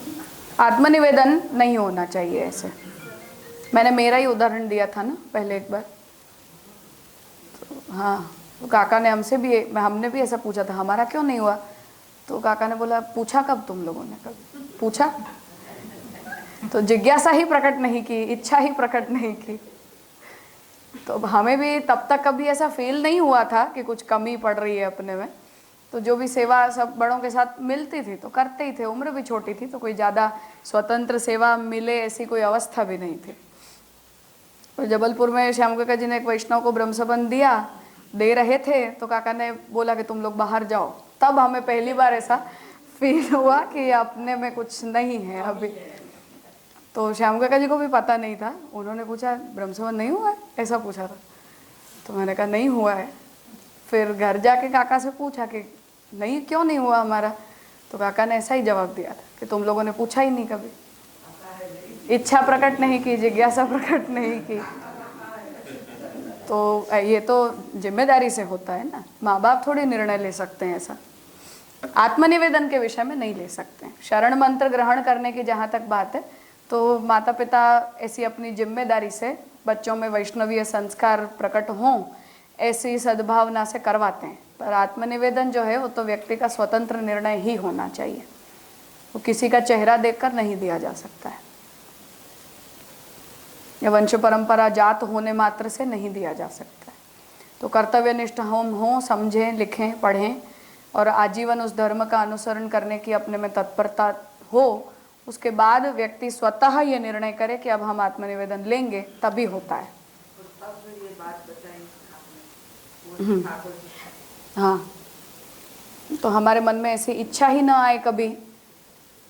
A: आत्मनिवेदन नहीं होना चाहिए ऐसे। मैंने मेरा ही उदाहरण दिया था ना पहले एक बार, तो हाँ, तो काका ने हमने भी ऐसा पूछा था, हमारा क्यों नहीं हुआ? तो काका ने बोला, पूछा कब तुम लोगों ने, कब पूछा? तो जिज्ञासा ही प्रकट नहीं की, इच्छा ही प्रकट नहीं की। तो हमें भी तब तक कभी ऐसा फील नहीं हुआ था कि कुछ कमी पड़ रही है अपने में। तो जो भी सेवा सब बड़ों के साथ मिलती थी तो करते ही थे, उम्र भी छोटी थी, तो कोई ज़्यादा स्वतंत्र सेवा मिले ऐसी कोई अवस्था भी नहीं थी। और जबलपुर में श्याम काका जी ने एक वैष्णव को ब्रह्मसंबंध दे रहे थे, तो काका ने बोला कि तुम लोग बाहर जाओ। तब हमें पहली बार ऐसा फील हुआ कि अपने में कुछ नहीं है अभी। तो श्याम काका जी को भी पता नहीं था, उन्होंने पूछा ब्रह्मसंबंध नहीं हुआ है, ऐसा पूछा था। तो मैंने कहा नहीं हुआ है। फिर घर जाके काका से पूछा कि नहीं, क्यों नहीं हुआ हमारा? तो काका ने ऐसा ही जवाब दिया था कि तुम लोगों ने पूछा ही नहीं, कभी इच्छा प्रकट नहीं की, जिज्ञासा प्रकट नहीं की। तो ये तो जिम्मेदारी से होता है ना, माँ बाप थोड़ी निर्णय ले सकते हैं ऐसा, आत्मनिवेदन के विषय में नहीं ले सकते हैं। शरण मंत्र ग्रहण करने की जहाँ तक बात है, तो माता पिता ऐसी अपनी जिम्मेदारी से बच्चों में वैष्णवीय संस्कार प्रकट हों ऐसी सद्भावना से करवाते हैं। पर आत्मनिवेदन जो है वो तो व्यक्ति का स्वतंत्र निर्णय ही होना चाहिए, वो किसी का चेहरा देखकर नहीं दिया जा सकता है। या वंश परंपरा जात होने मात्र से नहीं दिया जा सकता है। तो कर्तव्यनिष्ठ हम हों, समझें, लिखें, पढ़ें और आजीवन उस धर्म का अनुसरण करने की अपने में तत्परता हो, उसके बाद व्यक्ति स्वतः ये निर्णय करे कि अब हम आत्मनिवेदन लेंगे, तभी होता है। हाँ, तो हमारे मन में ऐसी इच्छा ही ना आए कभी,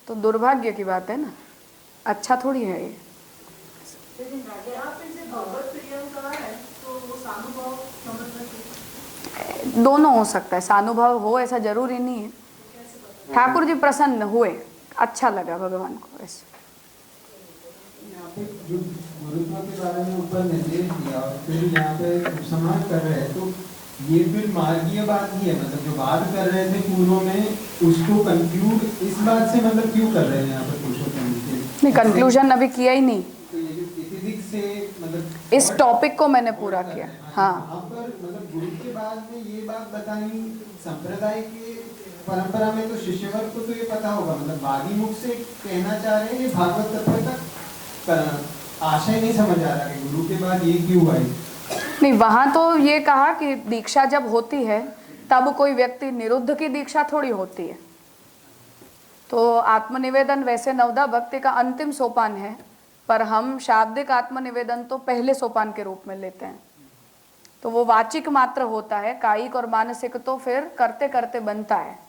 A: तो दुर्भाग्य की बात है ना, अच्छा थोड़ी है ये। दोनों हो सकता है, सानुभव हो ऐसा जरूरी नहीं है। ठाकुर जी प्रसन्न हुए, अच्छा लगा भगवान को ऐसे।
G: यहाँ पे जो गुरुत्व के बारे में ऊपर निर्देश दिया और फिर यहाँ पे उपसंहार कर रहे हैं, तो ये फिर मार्गीय बात ही है, मतलब जो बात कर रहे थे पूर्व में उसको कंक्लूड इस बात से मतलब क्यों कर रहे हैं यहाँ पे पुरुषोत्तम जी?
A: नहीं, कंक्लूजन अभी किया ही नहीं।
G: तो ये जो एथिक्स से मतलब
A: इस टॉपिक को मैंने पूरा किया। हाँ,
G: वहाँ पर मतलब गुरु के बाद में ये बात बताई, संप्रदाय के परंपरा में तो शिष्यवर्ग को तो ये पता होगा, मतलब बागी मुख से कहना चाह रहे हैं ये भागवत तत्व तक आशय नहीं समझ आ रहा कि गुरु के बाद ये क्यों आई।
A: नहीं, वहां तो ये कहा कि दीक्षा जब होती है तब कोई व्यक्ति निरुद्ध की दीक्षा थोड़ी होती है। तो आत्मनिवेदन वैसे नवदा भक्ति का अंतिम सोपान है, पर हम शाब्दिक आत्मनिवेदन तो पहले सोपान के रूप में लेते हैं। तो वो वाचिक मात्र होता है, कायिक और मानसिक तो फिर करते करते बनता है।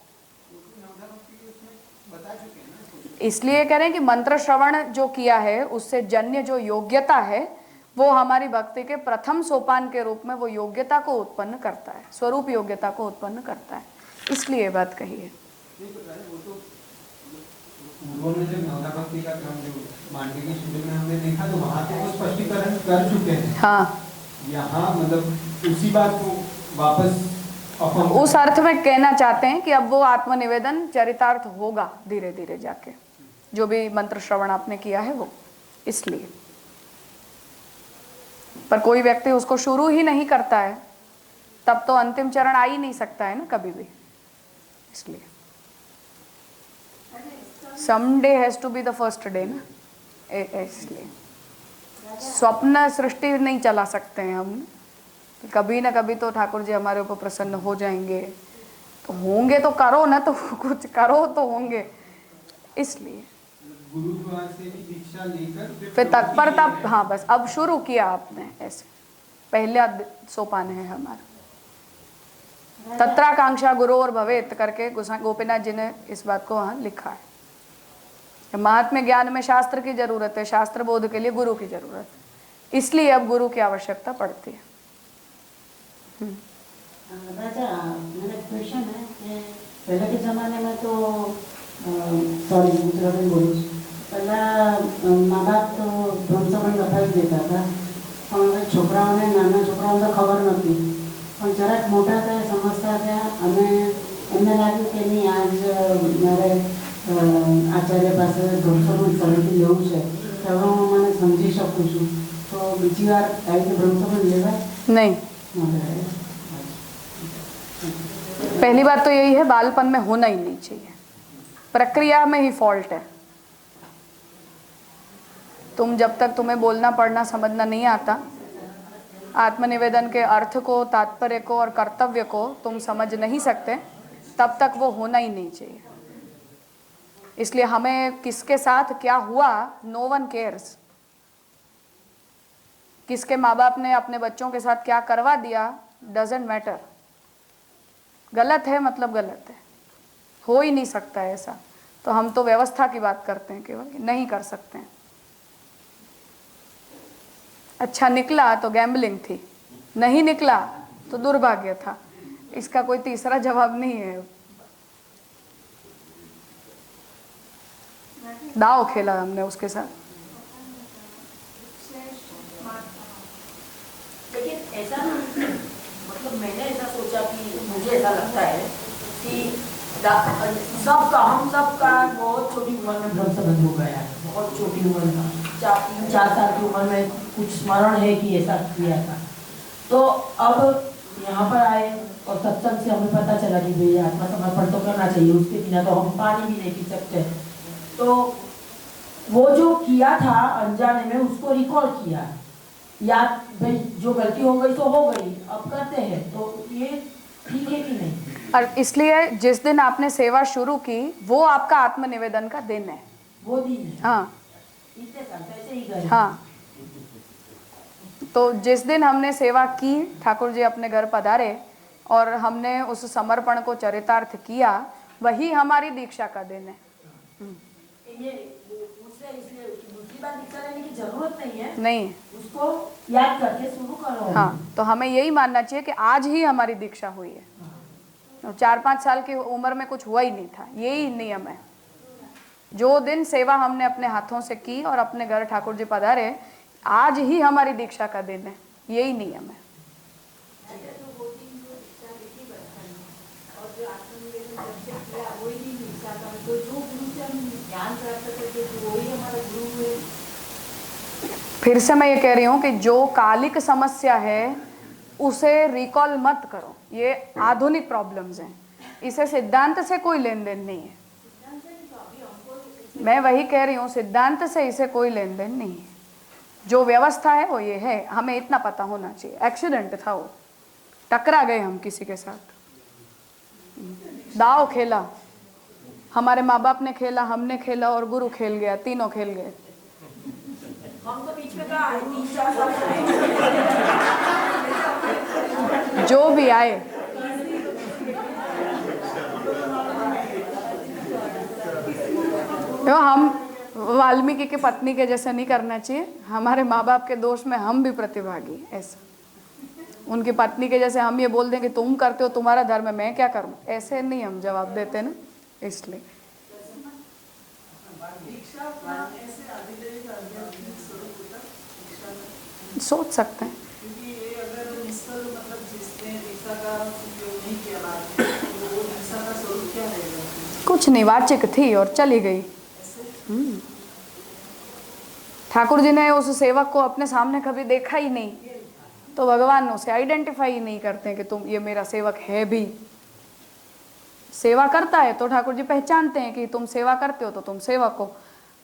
A: इसलिए कह रहे हैं कि मंत्र श्रवण जो किया है उससे जन्य जो योग्यता है वो हमारी भक्ति के प्रथम सोपान के रूप में वो योग्यता को उत्पन्न करता है, स्वरूप योग्यता को उत्पन्न करता है, इसलिए बात कही है।
G: उन्होंने जब नवदा भक्ति का क्रम जो मांडवी शिविर में हमने देखा तो वहाँ तो वो स्पष्टीकरण कर चुके हैं।
A: हाँ,
G: यहाँ मतलब उसी बात को वापस
A: उस अर्थ में कहना चाहते हैं कि अब वो आत्मनिवेदन चरितार्थ होगा धीरे धीरे जाके, जो भी मंत्र श्रवण आपने किया है वो, इसलिए। पर कोई व्यक्ति उसको शुरू ही नहीं करता है तब तो अंतिम चरण आ ही नहीं सकता है ना कभी भी, इसलिए someday has to be the first day ना, इसलिए स्वप्न सृष्टि नहीं चला सकते हैं हम, कभी ना कभी तो ठाकुर जी हमारे ऊपर प्रसन्न हो जाएंगे, तो होंगे तो करो ना, तो कुछ करो तो होंगे, इसलिए
G: गुरुद्वार से भी दीक्षा लेकर
A: फिर तत्परता। हाँ, बस अब शुरू किया आपने, ऐसे पहला सोपान है हमारा। तत्राकांक्षा गुरु और भवेत करके गोपीनाथ जी ने इस बात को वहाँ लिखा है। महात्म्य ज्ञान में शास्त्र की जरूरत है, शास्त्र बोध के लिए गुरु की जरूरत है, इसलिए अब गुरु की आवश्यकता पड़ती है।
H: राजा, मेरा क्वेश्चन है कि पहले के जमाने में तो सॉरी गुजराती बोलूँ, पहला माँ बाप तो બ્રહ્મસંબંધ લખાવી દેતા હતા, પણ છોકરાઓને નાના છોકરાઓને ખબર નહોતી, પણ જરાક મોટા થયા સમજતા થયા અને એમને લાગ્યું કે નહીં આજ મારે આચાર્ય પાસે બ્રહ્મસંબંધ સરળથી લેવું છે, તો હવે હું મને સમજી શકું છું, તો બીજી વાર આવી રીતે બ્રહ્મસંબંધ લેવાય
A: नहीं, पहली बात तो यही है, बालपन में होना ही नहीं चाहिए, प्रक्रिया में ही फॉल्ट है। तुम जब तक तुम्हें बोलना पढ़ना समझना नहीं आता, आत्मनिवेदन के अर्थ को, तात्पर्य को और कर्तव्य को तुम समझ नहीं सकते, तब तक वो होना ही नहीं चाहिए। इसलिए हमें किसके साथ क्या हुआ, नो वन केयर्स। किसके माँ बाप ने अपने बच्चों के साथ क्या करवा दिया, डजेंट मैटर। गलत है मतलब गलत है, हो ही नहीं सकता है ऐसा। तो हम तो व्यवस्था की बात करते हैं, केवल नहीं कर सकते हैं। अच्छा निकला तो गैम्बलिंग थी, नहीं निकला तो दुर्भाग्य था, इसका कोई तीसरा जवाब नहीं है। दाव खेला हमने उसके साथ।
I: लेकिन ऐसा ना, मतलब मैंने ऐसा सोचा कि मुझे ऐसा लगता है कि हम सब का बहुत छोटी उम्र में બ્રહ્મસંબંધ हो गया है, बहुत छोटी उम्र में, 4 साल की उम्र में कुछ स्मरण है कि ऐसा किया था। तो अब यहाँ पर आए और सत्संग से हमें पता चला कि भाई आत्मसमर्पण तो करना चाहिए, उसके बिना तो हम पानी भी नहीं पी सकते। तो वो जो किया था अनजाने में उसको रिकॉल किया, या भाई जो गलती हो गई तो हो गई, अब करते हैं, तो ये ठीक है कि नहीं?
A: और इसलिए जिस दिन आपने सेवा शुरू की वो आपका आत्मनिवेदन का दिन है।
I: वो दिन है।
A: हाँ
I: इतने साल ऐसे ही गए।
A: हाँ, तो जिस दिन हमने सेवा की, ठाकुर जी अपने घर पधारे और हमने उस समर्पण को चरितार्थ किया, वही हमारी दीक्षा का दिन है।
I: ये इसलिए दूसरी बार दीक्षा लेने की जरूरत नहीं है,
A: नहीं,
I: उसको याद करके शुरू करो।
A: हाँ, तो हमें यही मानना चाहिए कि आज ही हमारी दीक्षा हुई है। 4-5 साल की उम्र में कुछ हुआ ही नहीं था, यही नियम है। जो दिन सेवा हमने अपने हाथों से की और अपने घर ठाकुर जी पधारे, आज ही हमारी दीक्षा का दिन है, यही नियम है। फिर से मैं ये कह रही हूँ कि जो कालिक समस्या है उसे रिकॉल मत करो, ये आधुनिक प्रॉब्लम्स हैं, इसे सिद्धांत से कोई लेन देन नहीं है। मैं वही कह रही हूँ, सिद्धांत से इसे कोई लेन देन नहीं है। जो व्यवस्था है वो ये है, हमें इतना पता होना चाहिए। एक्सीडेंट था, वो टकरा गए हम किसी के साथ, दाव खेला, हमारे माँ बाप ने खेला, हमने खेला और गुरु खेल गया, तीनों खेल गए।
I: हम तो बीच में कहाँ आए, 3-4 साल
A: जो भी आए, तो हम वाल्मीकि की पत्नी के जैसे नहीं करना चाहिए। हमारे माँ बाप के दोष में हम भी प्रतिभागी, ऐसा। उनकी पत्नी के जैसे हम ये बोल दें कि तुम करते हो, तुम्हारा धर्म है, मैं क्या करूं, ऐसे नहीं हम जवाब देते ना, इसलिए। सोच सकते हैं कुछ नहीं, वाचिक थी और चली गई। ठाकुर जी ने उस सेवक को अपने सामने कभी देखा ही नहीं, तो भगवान उसे आइडेंटिफाई ही नहीं करते हैं कि तुम, ये मेरा सेवक है भी। सेवा करता है तो ठाकुर जी पहचानते हैं कि तुम सेवा करते हो, तो तुम सेवक हो।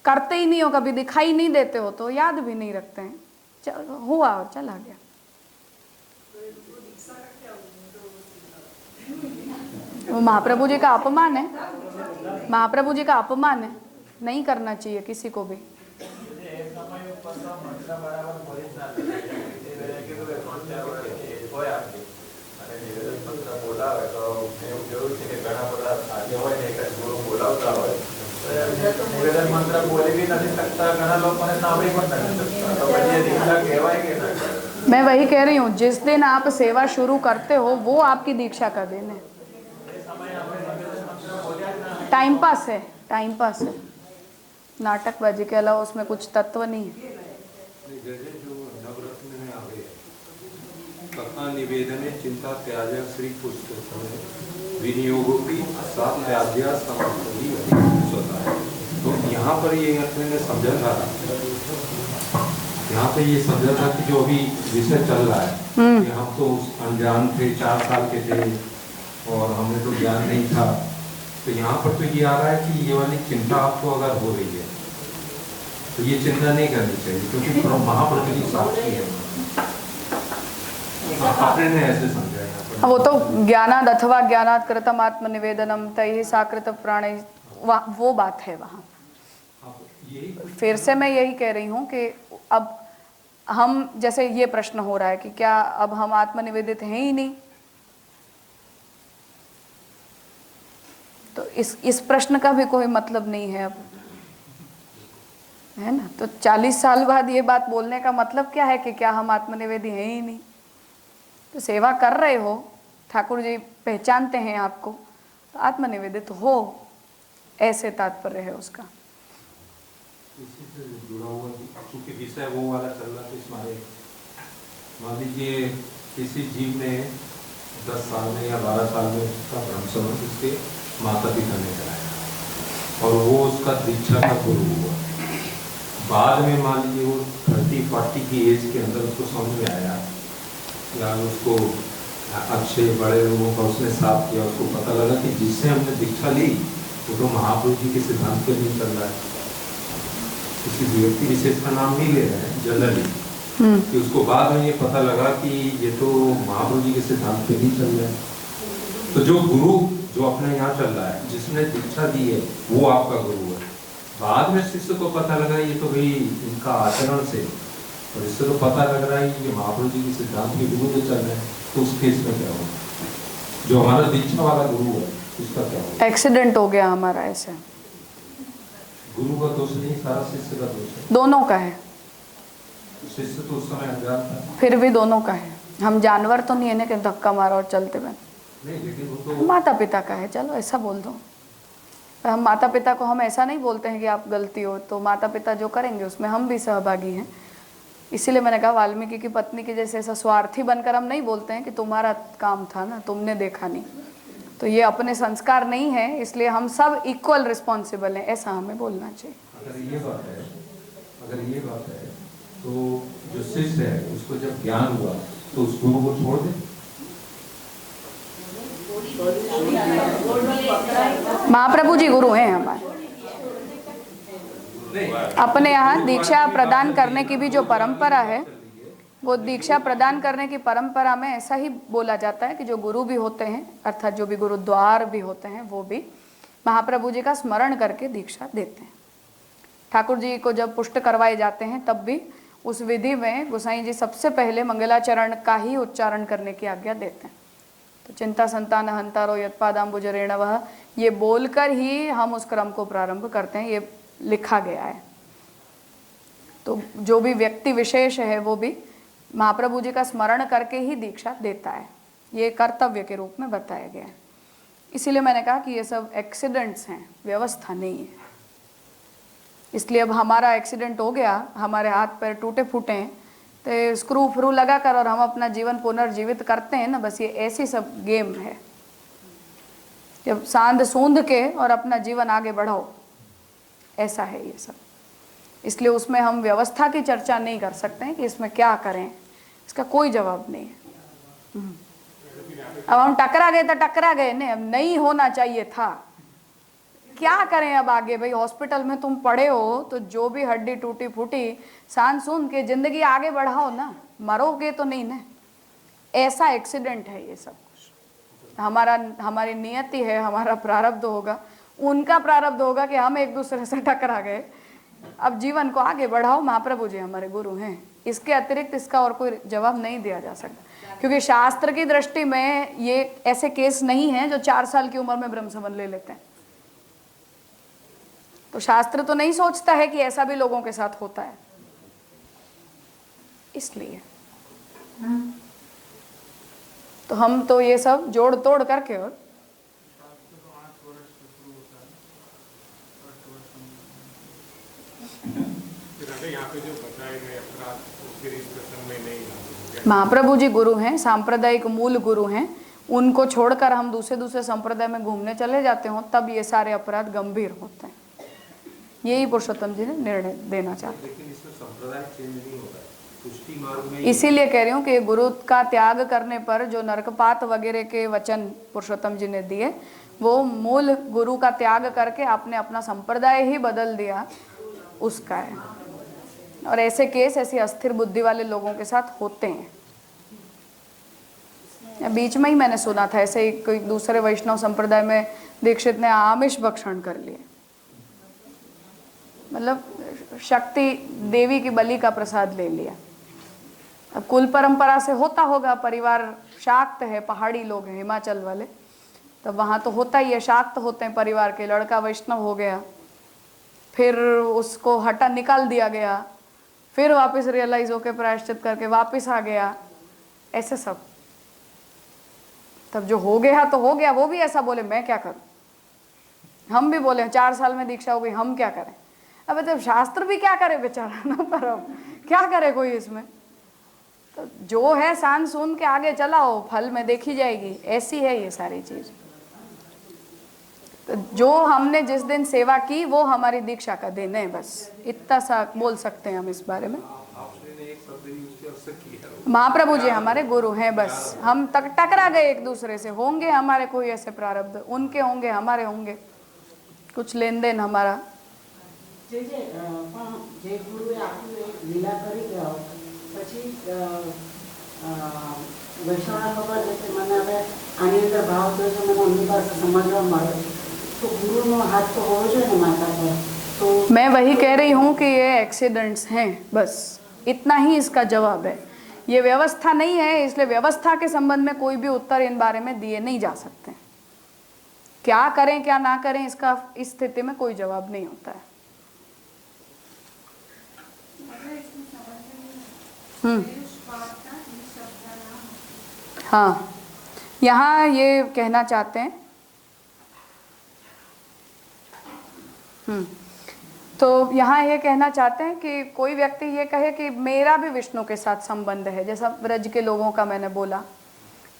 A: करते ही नहीं हो, कभी दिखाई नहीं देते हो, तो याद भी नहीं रखते हैं। हुआ और चला गया। वो महाप्रभु जी का अपमान है, महाप्रभु जी का अपमान है, नहीं करना चाहिए किसी को भी। मैं वही कह रही हूँ, जिस दिन आप सेवा शुरू करते हो वो आपकी दीक्षा का दिन है। टाइम पास है, टाइम पास है, नाटकबाजी के अलावा उसमें कुछ तत्व नहीं है।
C: जो नवरत्न में आ गए, कथा निवेदने चिंता त्याज्य श्री पुस्तक विनियोगों की सात त्याज्य समर्थी होता है। तो यहाँ पर ये अपने समझा था, यहाँ पे ये समझा था कि जो अभी विषय चल रहा है कि हम तो अनजान थे, 4 साल के थे और हमें तो ज्ञान नहीं था। तो यहाँ पर तो ये आ रहा है कि ये वाली चिंता आपको अगर हो रही है तो ये चिंता नहीं करनी चाहिए, क्योंकि महाप्रभु जी साक्षी है। आपने ने ऐसे समझा है,
A: वो तो ज्ञानाद अथवा ज्ञानाद कृतम आत्मनिवेदनम तैहि साकृत प्राणे, वो बात है वहाँ। फिर से मैं यही कह रही हूँ कि अब हम, जैसे ये प्रश्न हो रहा है कि क्या अब हम आत्मनिवेदित हैं ही नहीं, तो इस प्रश्न का भी कोई मतलब नहीं है अब, है ना। तो 40 साल बाद ये बात बोलने का मतलब क्या है कि क्या हम आत्मनिवेदी हैं ही नहीं। तो सेवा कर रहे हो, ठाकुर जी पहचानते हैं आपको, तो आत्मनिवेदित हो, ऐसे तात्पर्य है उसका।
C: इसी से जुड़ा हुआ क्योंकि विषय वो वाला चल रहा था इसमें। मान लीजिए किसी जीव ने 10 साल में या 12 साल में उसका ब्रह्म संबंध उसके माता पिता ने कराया और वो उसका दीक्षा का गुरु हुआ। बाद में मान लीजिए वो 30-40 की एज के अंदर उसको समझ में आया या उसको अच्छे बड़े लोगों का उसने साथ किया, उसको पता लगा कि जिससे हमने दीक्षा ली वो तो महाप्रभु जी के सिद्धांत पे नहीं चल रहा है। किसी भी व्यक्ति विशेष का नाम नहीं ले रहे हैं जनरली, कि उसको बाद में ये पता लगा कि ये तो महाप्रभु जी के सिद्धांत पे नहीं चल रहा है। तो जो गुरु जो अपने यहाँ चल रहा है, जिसने दीक्षा दी है, वो आपका गुरु है। बाद में शिष्य को पता लगा ये तो भाई इनका आचरण से, और इससे तो पता लग रहा है कि ये महाप्रभु जी के सिद्धांत के गुरु जो चल रहे हैं, तो उस केस में क्या होगा? जो हमारा दीक्षा वाला गुरु है उसका क्या होगा?
A: एक्सीडेंट हो गया हमारा, ऐसे
C: गुरु का दोष नहीं, सारा शिष्य का दोष है।
A: दोनों का है,
C: शिष्य तो उस समय अज्ञान था।
A: फिर भी दोनों का है। हम जानवर तो नहीं है ना कि धक्का मारा और चलते बने।
C: नहीं, लेकिन वो तो
A: माता पिता का है, चलो ऐसा बोल दो। हम माता पिता को हम ऐसा नहीं बोलते हैं कि आप गलती हो, तो माता पिता जो करेंगे उसमें हम भी सहभागी हैं। इसीलिए मैंने कहा वाल्मीकि की पत्नी के जैसे ऐसा स्वार्थी बनकर हम नहीं बोलते हैं कि तुम्हारा काम था ना, तुमने देखा नहीं। तो ये अपने संस्कार नहीं है, इसलिए हम सब इक्वल रिस्पॉन्सिबल हैं, ऐसा हमें बोलना चाहिए।
C: अगर ये बात है तो जो शिष्य है उसको जब ज्ञान हुआ तो उस गुरु को छोड़ दे।
A: महाप्रभु जी गुरु हैं हमारे। अपने यहाँ दीक्षा प्रदान करने की भी जो परंपरा है, वो दीक्षा प्रदान करने की परंपरा में ऐसा ही बोला जाता है कि जो गुरु भी होते हैं, अर्थात जो भी गुरुद्वार भी होते हैं, वो भी महाप्रभु जी का स्मरण करके दीक्षा देते हैं। ठाकुर जी को जब पुष्ट करवाए जाते हैं तब भी उस विधि में गोसाई जी सबसे पहले मंगलाचरण का ही उच्चारण करने की आज्ञा देते हैं। तो चिंता संतान हंतारो यत्पादाम्बुज रेणवः, ये बोलकर ही हम उस क्रम को प्रारंभ करते हैं, ये लिखा गया है। तो जो भी व्यक्ति विशेष है वो भी महाप्रभु जी का स्मरण करके ही दीक्षा देता है, ये कर्तव्य के रूप में बताया गया है। इसीलिए मैंने कहा कि ये सब एक्सीडेंट्स हैं, व्यवस्था नहीं है। इसलिए अब हमारा एक्सीडेंट हो गया, हमारे हाथ पैर टूटे फूटे हैं, तो स्क्रू फ्रू लगा कर और हम अपना जीवन पुनर्जीवित करते हैं ना, बस ये ऐसी सब गेम है। जब सांध सूंध के और अपना जीवन आगे बढ़ाओ, ऐसा है ये सब। इसलिए उसमें हम व्यवस्था की चर्चा नहीं कर सकते हैं कि इसमें क्या करें, इसका कोई जवाब नहीं है। अब हम टकरा गए तो टकरा गए ने, अब नहीं होना चाहिए था, क्या करें अब आगे। भाई हॉस्पिटल में तुम पड़े हो तो जो भी हड्डी टूटी फूटी सांस सून के जिंदगी आगे बढ़ाओ ना, मरोगे तो नहीं ना। ऐसा एक्सीडेंट है ये सब कुछ। हमारी नियति है, हमारा प्रारब्ध होगा, उनका प्रारब्ध होगा कि हम एक दूसरे से टकरा गए। अब जीवन को आगे बढ़ाओ, महाप्रभु जी हमारे गुरु हैं, इसके अतिरिक्त इसका और कोई जवाब नहीं दिया जा सकता। क्योंकि शास्त्र की दृष्टि में ये ऐसे केस नहीं है जो 4 साल की उम्र में ब्रह्म संबंध ले लेते हैं। तो शास्त्र तो नहीं सोचता है कि ऐसा भी लोगों के साथ होता है, इसलिए तो हम तो ये सब जोड़ तोड़ करके और
E: यहाँ पे जो बताए गए अपराध फिर इस प्रसंग में नहीं।
A: महाप्रभु जी गुरु हैं, सांप्रदायिक मूल गुरु हैं, उनको छोड़कर हम दूसरे संप्रदाय में घूमने चले जाते हो तब ये सारे अपराध गंभीर होते हैं। यही पुरुषोत्तम जी ने निर्णय देना चाहते हैं।
C: लेकिन इसमें संप्रदाय चेंज नहीं होता है, पुष्टि मार्ग में।
A: इसीलिए कह रही हूँ कि गुरु का त्याग करने पर जो नरकपात वगैरह के वचन पुरुषोत्तम जी ने दिए, वो मूल गुरु का त्याग करके आपने अपना संप्रदाय ही बदल दिया, उसका है। और ऐसे केस ऐसी अस्थिर बुद्धि वाले लोगों के साथ होते हैं। बीच में ही मैंने सुना था ऐसे ही कोई दूसरे वैष्णव संप्रदाय में दीक्षित ने आमिष भक्षण कर लिए, मतलब शक्ति देवी की बलि का प्रसाद ले लिया। अब कुल परंपरा से होता होगा, परिवार शाक्त है, पहाड़ी लोग हैं हिमाचल वाले, तब वहाँ तो होता ही है, शाक्त होते हैं परिवार के। लड़का वैष्णव हो गया, फिर उसको हटा निकाल दिया गया, फिर वापस रियलाइज होकर प्रायश्चित करके वापस आ गया, ऐसे सब। तब जो हो गया तो हो गया, वो भी ऐसा बोले मैं क्या करूं। हम भी बोले 4 साल में दीक्षा हो गई, हम क्या करें। अब जब शास्त्र भी क्या करे बेचारा ना, पर अब क्या करे कोई इसमें। तो जो है सान सुन के आगे चलाओ, फल में देखी जाएगी, ऐसी है ये सारी चीज। तो जो हमने जिस दिन सेवा की वो हमारी दीक्षा का दिन है, बस इतना सा बोल सकते हैं हम इस बारे में। महाप्रभु जी हमारे गुरु हैं, बस हम टकरा गए एक दूसरे से। होंगे हमारे कोई ऐसे प्रारब्ध, उनके होंगे हमारे होंगे, कुछ लेन देन हमारा
H: જે પણ જે ગુરુએ આખી લીલા કરી ગયા પછી વૈષ્ણવના ખબર છે કે મને હવે આની અંદર ભાવ થયો છે, મને એમની પાસે સમજવા મળે છે, તો ગુરુનો હાથ તો હોવો જોઈએ ને માતા પર. તો
A: मैं वही कह रही हूँ कि ये एक्सीडेंट्स हैं, बस इतना ही इसका जवाब है. ये व्यवस्था नहीं है, इसलिए व्यवस्था के संबंध में कोई भी उत्तर इन बारे में दिए नहीं जा सकते. क्या करें क्या ना करें इसका इस स्थिति में कोई जवाब नहीं होता है. हाँ, यहाँ ये कहना चाहते हैं. तो यहाँ ये कहना चाहते हैं कि कोई व्यक्ति ये कहे कि मेरा भी विष्णु के साथ संबंध है, जैसा ब्रज के लोगों का मैंने बोला,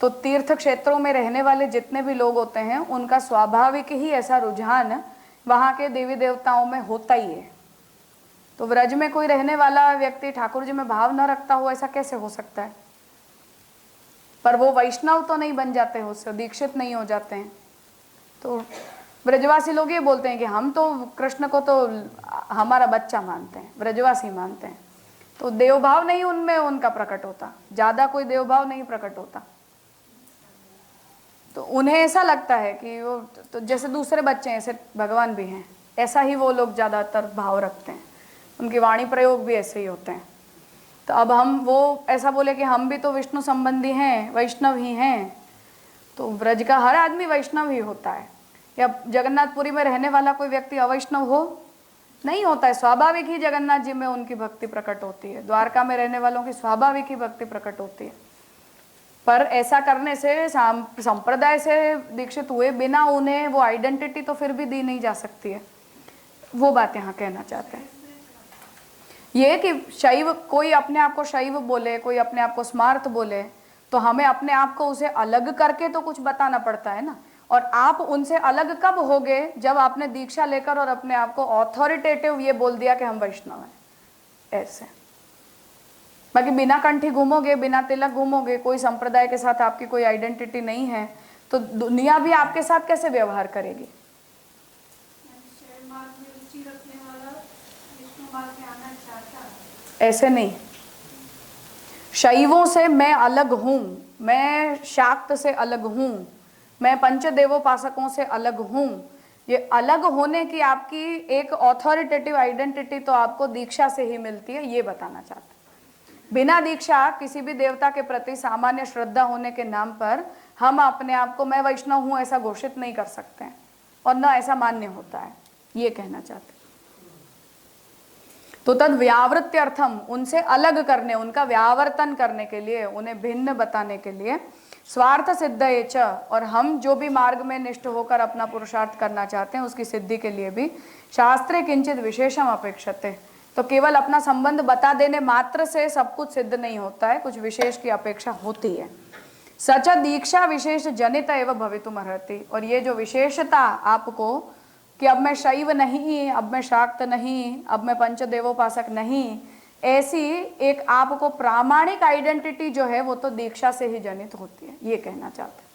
A: तो तीर्थ क्षेत्रों में रहने वाले जितने भी लोग होते हैं उनका स्वाभाविक ही ऐसा रुझान वहाँ के देवी देवताओं में होता ही है. तो ब्रज में कोई रहने वाला व्यक्ति ठाकुर जी में भाव न रखता हो, ऐसा कैसे हो सकता है? पर वो वैष्णव तो नहीं बन जाते हो, उससे दीक्षित नहीं हो जाते हैं. तो ब्रजवासी लोग ये बोलते हैं कि हम तो कृष्ण को तो हमारा बच्चा मानते हैं, ब्रजवासी मानते हैं, तो देवभाव नहीं उनमें उनका प्रकट होता, ज्यादा कोई देवभाव नहीं प्रकट होता. तो उन्हें ऐसा लगता है कि वो तो जैसे दूसरे बच्चे हैं ऐसे भगवान भी हैं, ऐसा ही वो लोग ज्यादातर भाव रखते हैं, उनकी वाणी प्रयोग भी ऐसे ही होते हैं. तो अब हम वो ऐसा बोले कि हम भी तो विष्णु संबंधी हैं, वैष्णव ही हैं, तो ब्रज का हर आदमी वैष्णव ही होता है. या जगन्नाथपुरी में रहने वाला कोई व्यक्ति अवैष्णव हो? नहीं होता है. स्वाभाविक ही जगन्नाथ जी में उनकी भक्ति प्रकट होती है, द्वारका में रहने वालों की स्वाभाविक ही भक्ति प्रकट होती है. पर ऐसा करने से संप्रदाय से दीक्षित हुए बिना उन्हें वो आइडेंटिटी तो फिर भी दी नहीं जा सकती है. वो बात यहाँ कहना चाहते हैं. ये कि शैव कोई अपने आप को शैव बोले, कोई अपने आप को स्मार्त बोले, तो हमें अपने आप को उसे अलग करके तो कुछ बताना पड़ता है ना. और आप उनसे अलग कब होगे? जब आपने दीक्षा लेकर और अपने आप को ऑथोरिटेटिव ये बोल दिया कि हम वैष्णव हैं, ऐसे. बाकी बिना कंठी घूमोगे, बिना तिलक घूमोगे, कोई संप्रदाय के साथ आपकी कोई आइडेंटिटी नहीं है, तो दुनिया भी आपके साथ कैसे व्यवहार करेगी? ऐसे नहीं. शैवों से मैं अलग हूं, मैं शाक्त से अलग हूं, मैं पंचदेवोपासकों से अलग हूं. ये अलग होने की आपकी एक ऑथोरिटेटिव आइडेंटिटी तो आपको दीक्षा से ही मिलती है, ये बताना चाहते हैं. बिना दीक्षा किसी भी देवता के प्रति सामान्य श्रद्धा होने के नाम पर हम अपने आप को मैं वैष्णव हूं ऐसा घोषित नहीं कर सकते हैं, और न ऐसा मान्य होता है, ये कहना चाहते हैं. तो तद व्यावृत्त्यर्थम, उनसे अलग करने, उनका व्यावर्तन करने के लिए, उन्हें भिन्न बताने के लिए, स्वार्थ सिद्धये च, और हम जो भी मार्ग में निष्ठ होकर अपना पुरुषार्थ करना चाहते हैं उसकी सिद्धि के लिए भी शास्त्रे किंचित विशेषम अपेक्षते. तो केवल अपना संबंध बता देने मात्र से सब कुछ सिद्ध नहीं होता है, कुछ विशेष की अपेक्षा होती है. सच दीक्षा विशेष जनित एवं भवितुम अर्हति. और ये जो विशेषता आपको कि अब मैं शैव नहीं, अब मैं शाक्त नहीं, अब मैं पंचदेवोपासक नहीं, ऐसी एक आपको प्रामाणिक आइडेंटिटी जो है वो तो दीक्षा से ही जनित होती है, ये कहना चाहते हैं.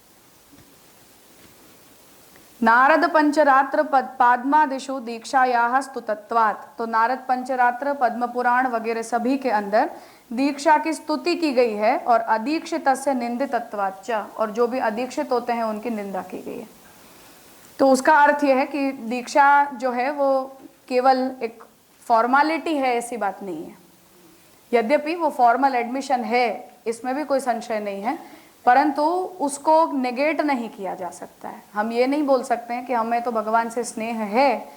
A: नारद पंचरात्र पाद्मादिषु दीक्षायाः स्तुतत्वात्. तो नारद पंचरात्र, पद्म पुराण वगैरह सभी के अंदर दीक्षा की स्तुति की गई है, और अदीक्षितस्य निंदितत्वाच्च, और जो भी अदीक्षित होते हैं उनकी निंदा की गई है. तो उसका अर्थ यह है कि दीक्षा जो है वो केवल एक फॉर्मेलिटी है, ऐसी बात नहीं है. यद्यपि वो फॉर्मल एडमिशन है, इसमें भी कोई संशय नहीं है, परंतु उसको नेगेट नहीं किया जा सकता है. हम ये नहीं बोल सकते हैं कि हमें तो भगवान से स्नेह है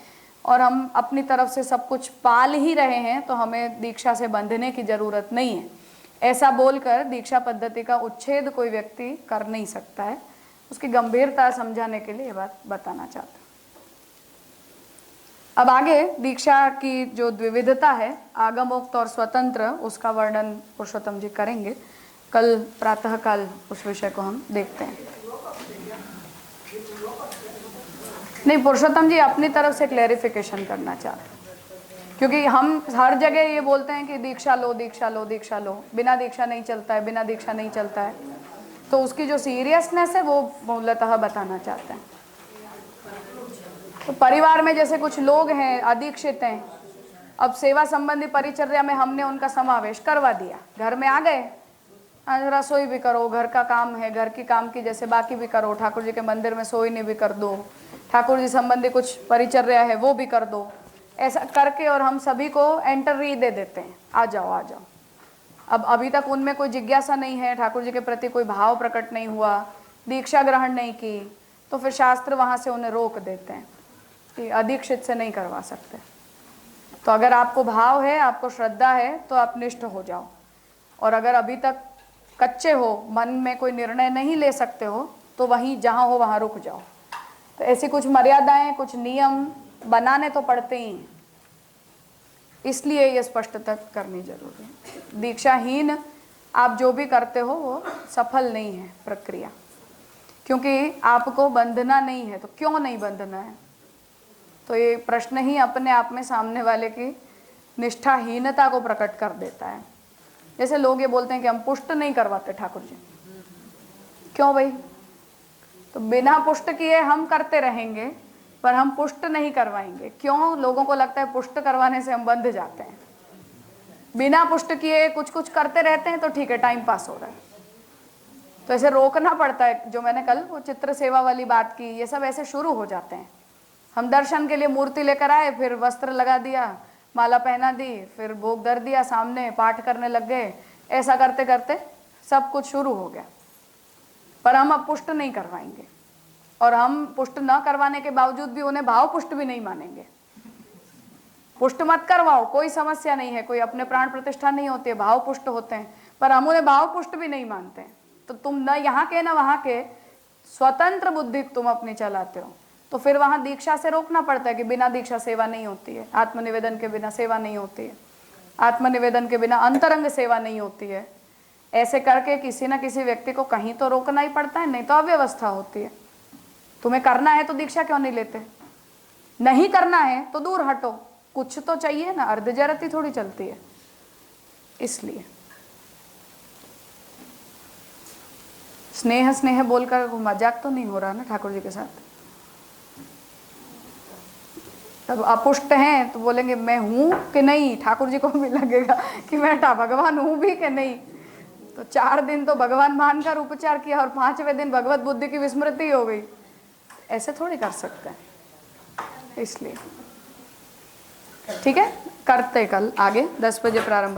A: और हम अपनी तरफ से सब कुछ पाल ही रहे हैं, तो हमें दीक्षा से बंधने की जरूरत नहीं है. ऐसा बोलकर दीक्षा पद्धति का उच्छेद कोई व्यक्ति कर नहीं सकता है. उसकी गंभीरता समझाने के लिए ये बात बताना चाहता हूँ. अब आगे दीक्षा की जो द्विविधता है, आगमोक्त और स्वतंत्र, उसका वर्णन पुरुषोत्तम जी करेंगे. कल प्रातः काल उस विषय को हम देखते हैं. नहीं, पुरुषोत्तम जी अपनी तरफ से क्लेरिफिकेशन करना चाहते हैं, क्योंकि हम हर जगह ये बोलते हैं कि दीक्षा लो, दीक्षा लो, दीक्षा लो, बिना दीक्षा नहीं चलता है, बिना दीक्षा नहीं चलता है. तो उसकी जो सीरियसनेस है वो मूलतः बताना चाहते हैं. तो परिवार में जैसे कुछ लोग हैं, अदीक्षित हैं, अब सेवा संबंधी परिचर्या में हमने उनका समावेश करवा दिया, घर में आ गए, रसोई भी करो, घर का काम है, घर की काम की जैसे बाकी भी करो, ठाकुर जी के मंदिर में सोईनी भी कर दो, ठाकुर जी संबंधी कुछ परिचर्या है वो भी कर दो, ऐसा करके और हम सभी को एंट्री दे देते हैं, आ जाओ आ जाओ। अब अभी तक उनमें कोई जिज्ञासा नहीं है, ठाकुर जी के प्रति कोई भाव प्रकट नहीं हुआ, दीक्षा ग्रहण नहीं की, तो फिर शास्त्र वहाँ से उन्हें रोक देते हैं कि अदीक्षित से नहीं करवा सकते। तो अगर आपको भाव है, आपको श्रद्धा है, तो आप निष्ठ हो जाओ, और अगर अभी तक कच्चे हो, मन में कोई निर्णय नहीं ले सकते हो, तो वहीं जहाँ हो वहाँ रुक जाओ। तो ऐसी कुछ मर्यादाएं, कुछ नियम बनाने तो पड़ते ही हैं, इसलिए ये स्पष्टता करनी जरूरी है। दीक्षाहीन आप जो भी करते हो वो सफल नहीं है प्रक्रिया, क्योंकि आपको बंधना नहीं है। तो क्यों नहीं बंधना है? तो ये प्रश्न ही अपने आप में सामने वाले की निष्ठाहीनता को प्रकट कर देता है। जैसे लोग ये बोलते हैं कि हम पुष्ट नहीं करवाते ठाकुर जी, क्यों भाई? तो बिना पुष्ट किए हम करते रहेंगे, पर हम पुष्ट नहीं करवाएंगे। क्यों? लोगों को लगता है पुष्ट करवाने से हम बंध जाते हैं। बिना पुष्ट किए कुछ कुछ करते रहते हैं तो ठीक है, टाइम पास हो रहा है। तो ऐसे रोकना पड़ता है। जो मैंने कल वो चित्र सेवा वाली बात की, ये सब ऐसे शुरू हो जाते हैं। हम दर्शन के लिए मूर्ति लेकर आए, फिर वस्त्र लगा दिया, माला पहना दी, फिर भोग धर दिया सामने, पाठ करने लग गए। ऐसा करते करते सब कुछ शुरू हो गया, पर हम अब पुष्ट नहीं करवाएंगे, और हम पुष्ट न करवाने के बावजूद भी उन्हें भाव पुष्ट भी नहीं मानेंगे। पुष्ट मत करवाओ, कोई समस्या नहीं है, कोई अपने प्राण प्रतिष्ठा नहीं होती है, भाव पुष्ट होते हैं, पर हम उन्हें भाव पुष्ट भी नहीं मानते हैं। तो तुम न यहाँ के न वहाँ के, स्वतंत्र बुद्धि तुम अपनी चलाते हो, तो फिर वहाँ दीक्षा से रोकना पड़ता है कि बिना दीक्षा सेवा नहीं होती है, आत्मनिवेदन के बिना सेवा नहीं होती है, आत्मनिवेदन के बिना अंतरंग सेवा नहीं होती है। ऐसे करके किसी न किसी व्यक्ति को कहीं तो रोकना ही पड़ता है, नहीं तो अव्यवस्था होती है। तुम्हें करना है तो दीक्षा क्यों नहीं लेते? नहीं करना है तो दूर हटो, कुछ तो चाहिए ना, अर्धजरती थोड़ी चलती है। इसलिए स्नेह स्नेह बोलकर मजाक तो नहीं हो रहा ना ठाकुर जी के साथ। तब अपुष्ट हैं तो बोलेंगे मैं हूं कि नहीं, ठाकुर जी को भी लगेगा कि मैं भगवान हूं भी कि नहीं। तो 4 दिन तो भगवान मानकर उपचार किया और 5वें दिन भगवत बुद्धि की विस्मृति हो गई। ऐसे थोड़ी कर सकते हैं। इसलिए ठीक है, करते कल आगे 10 बजे प्रारंभ।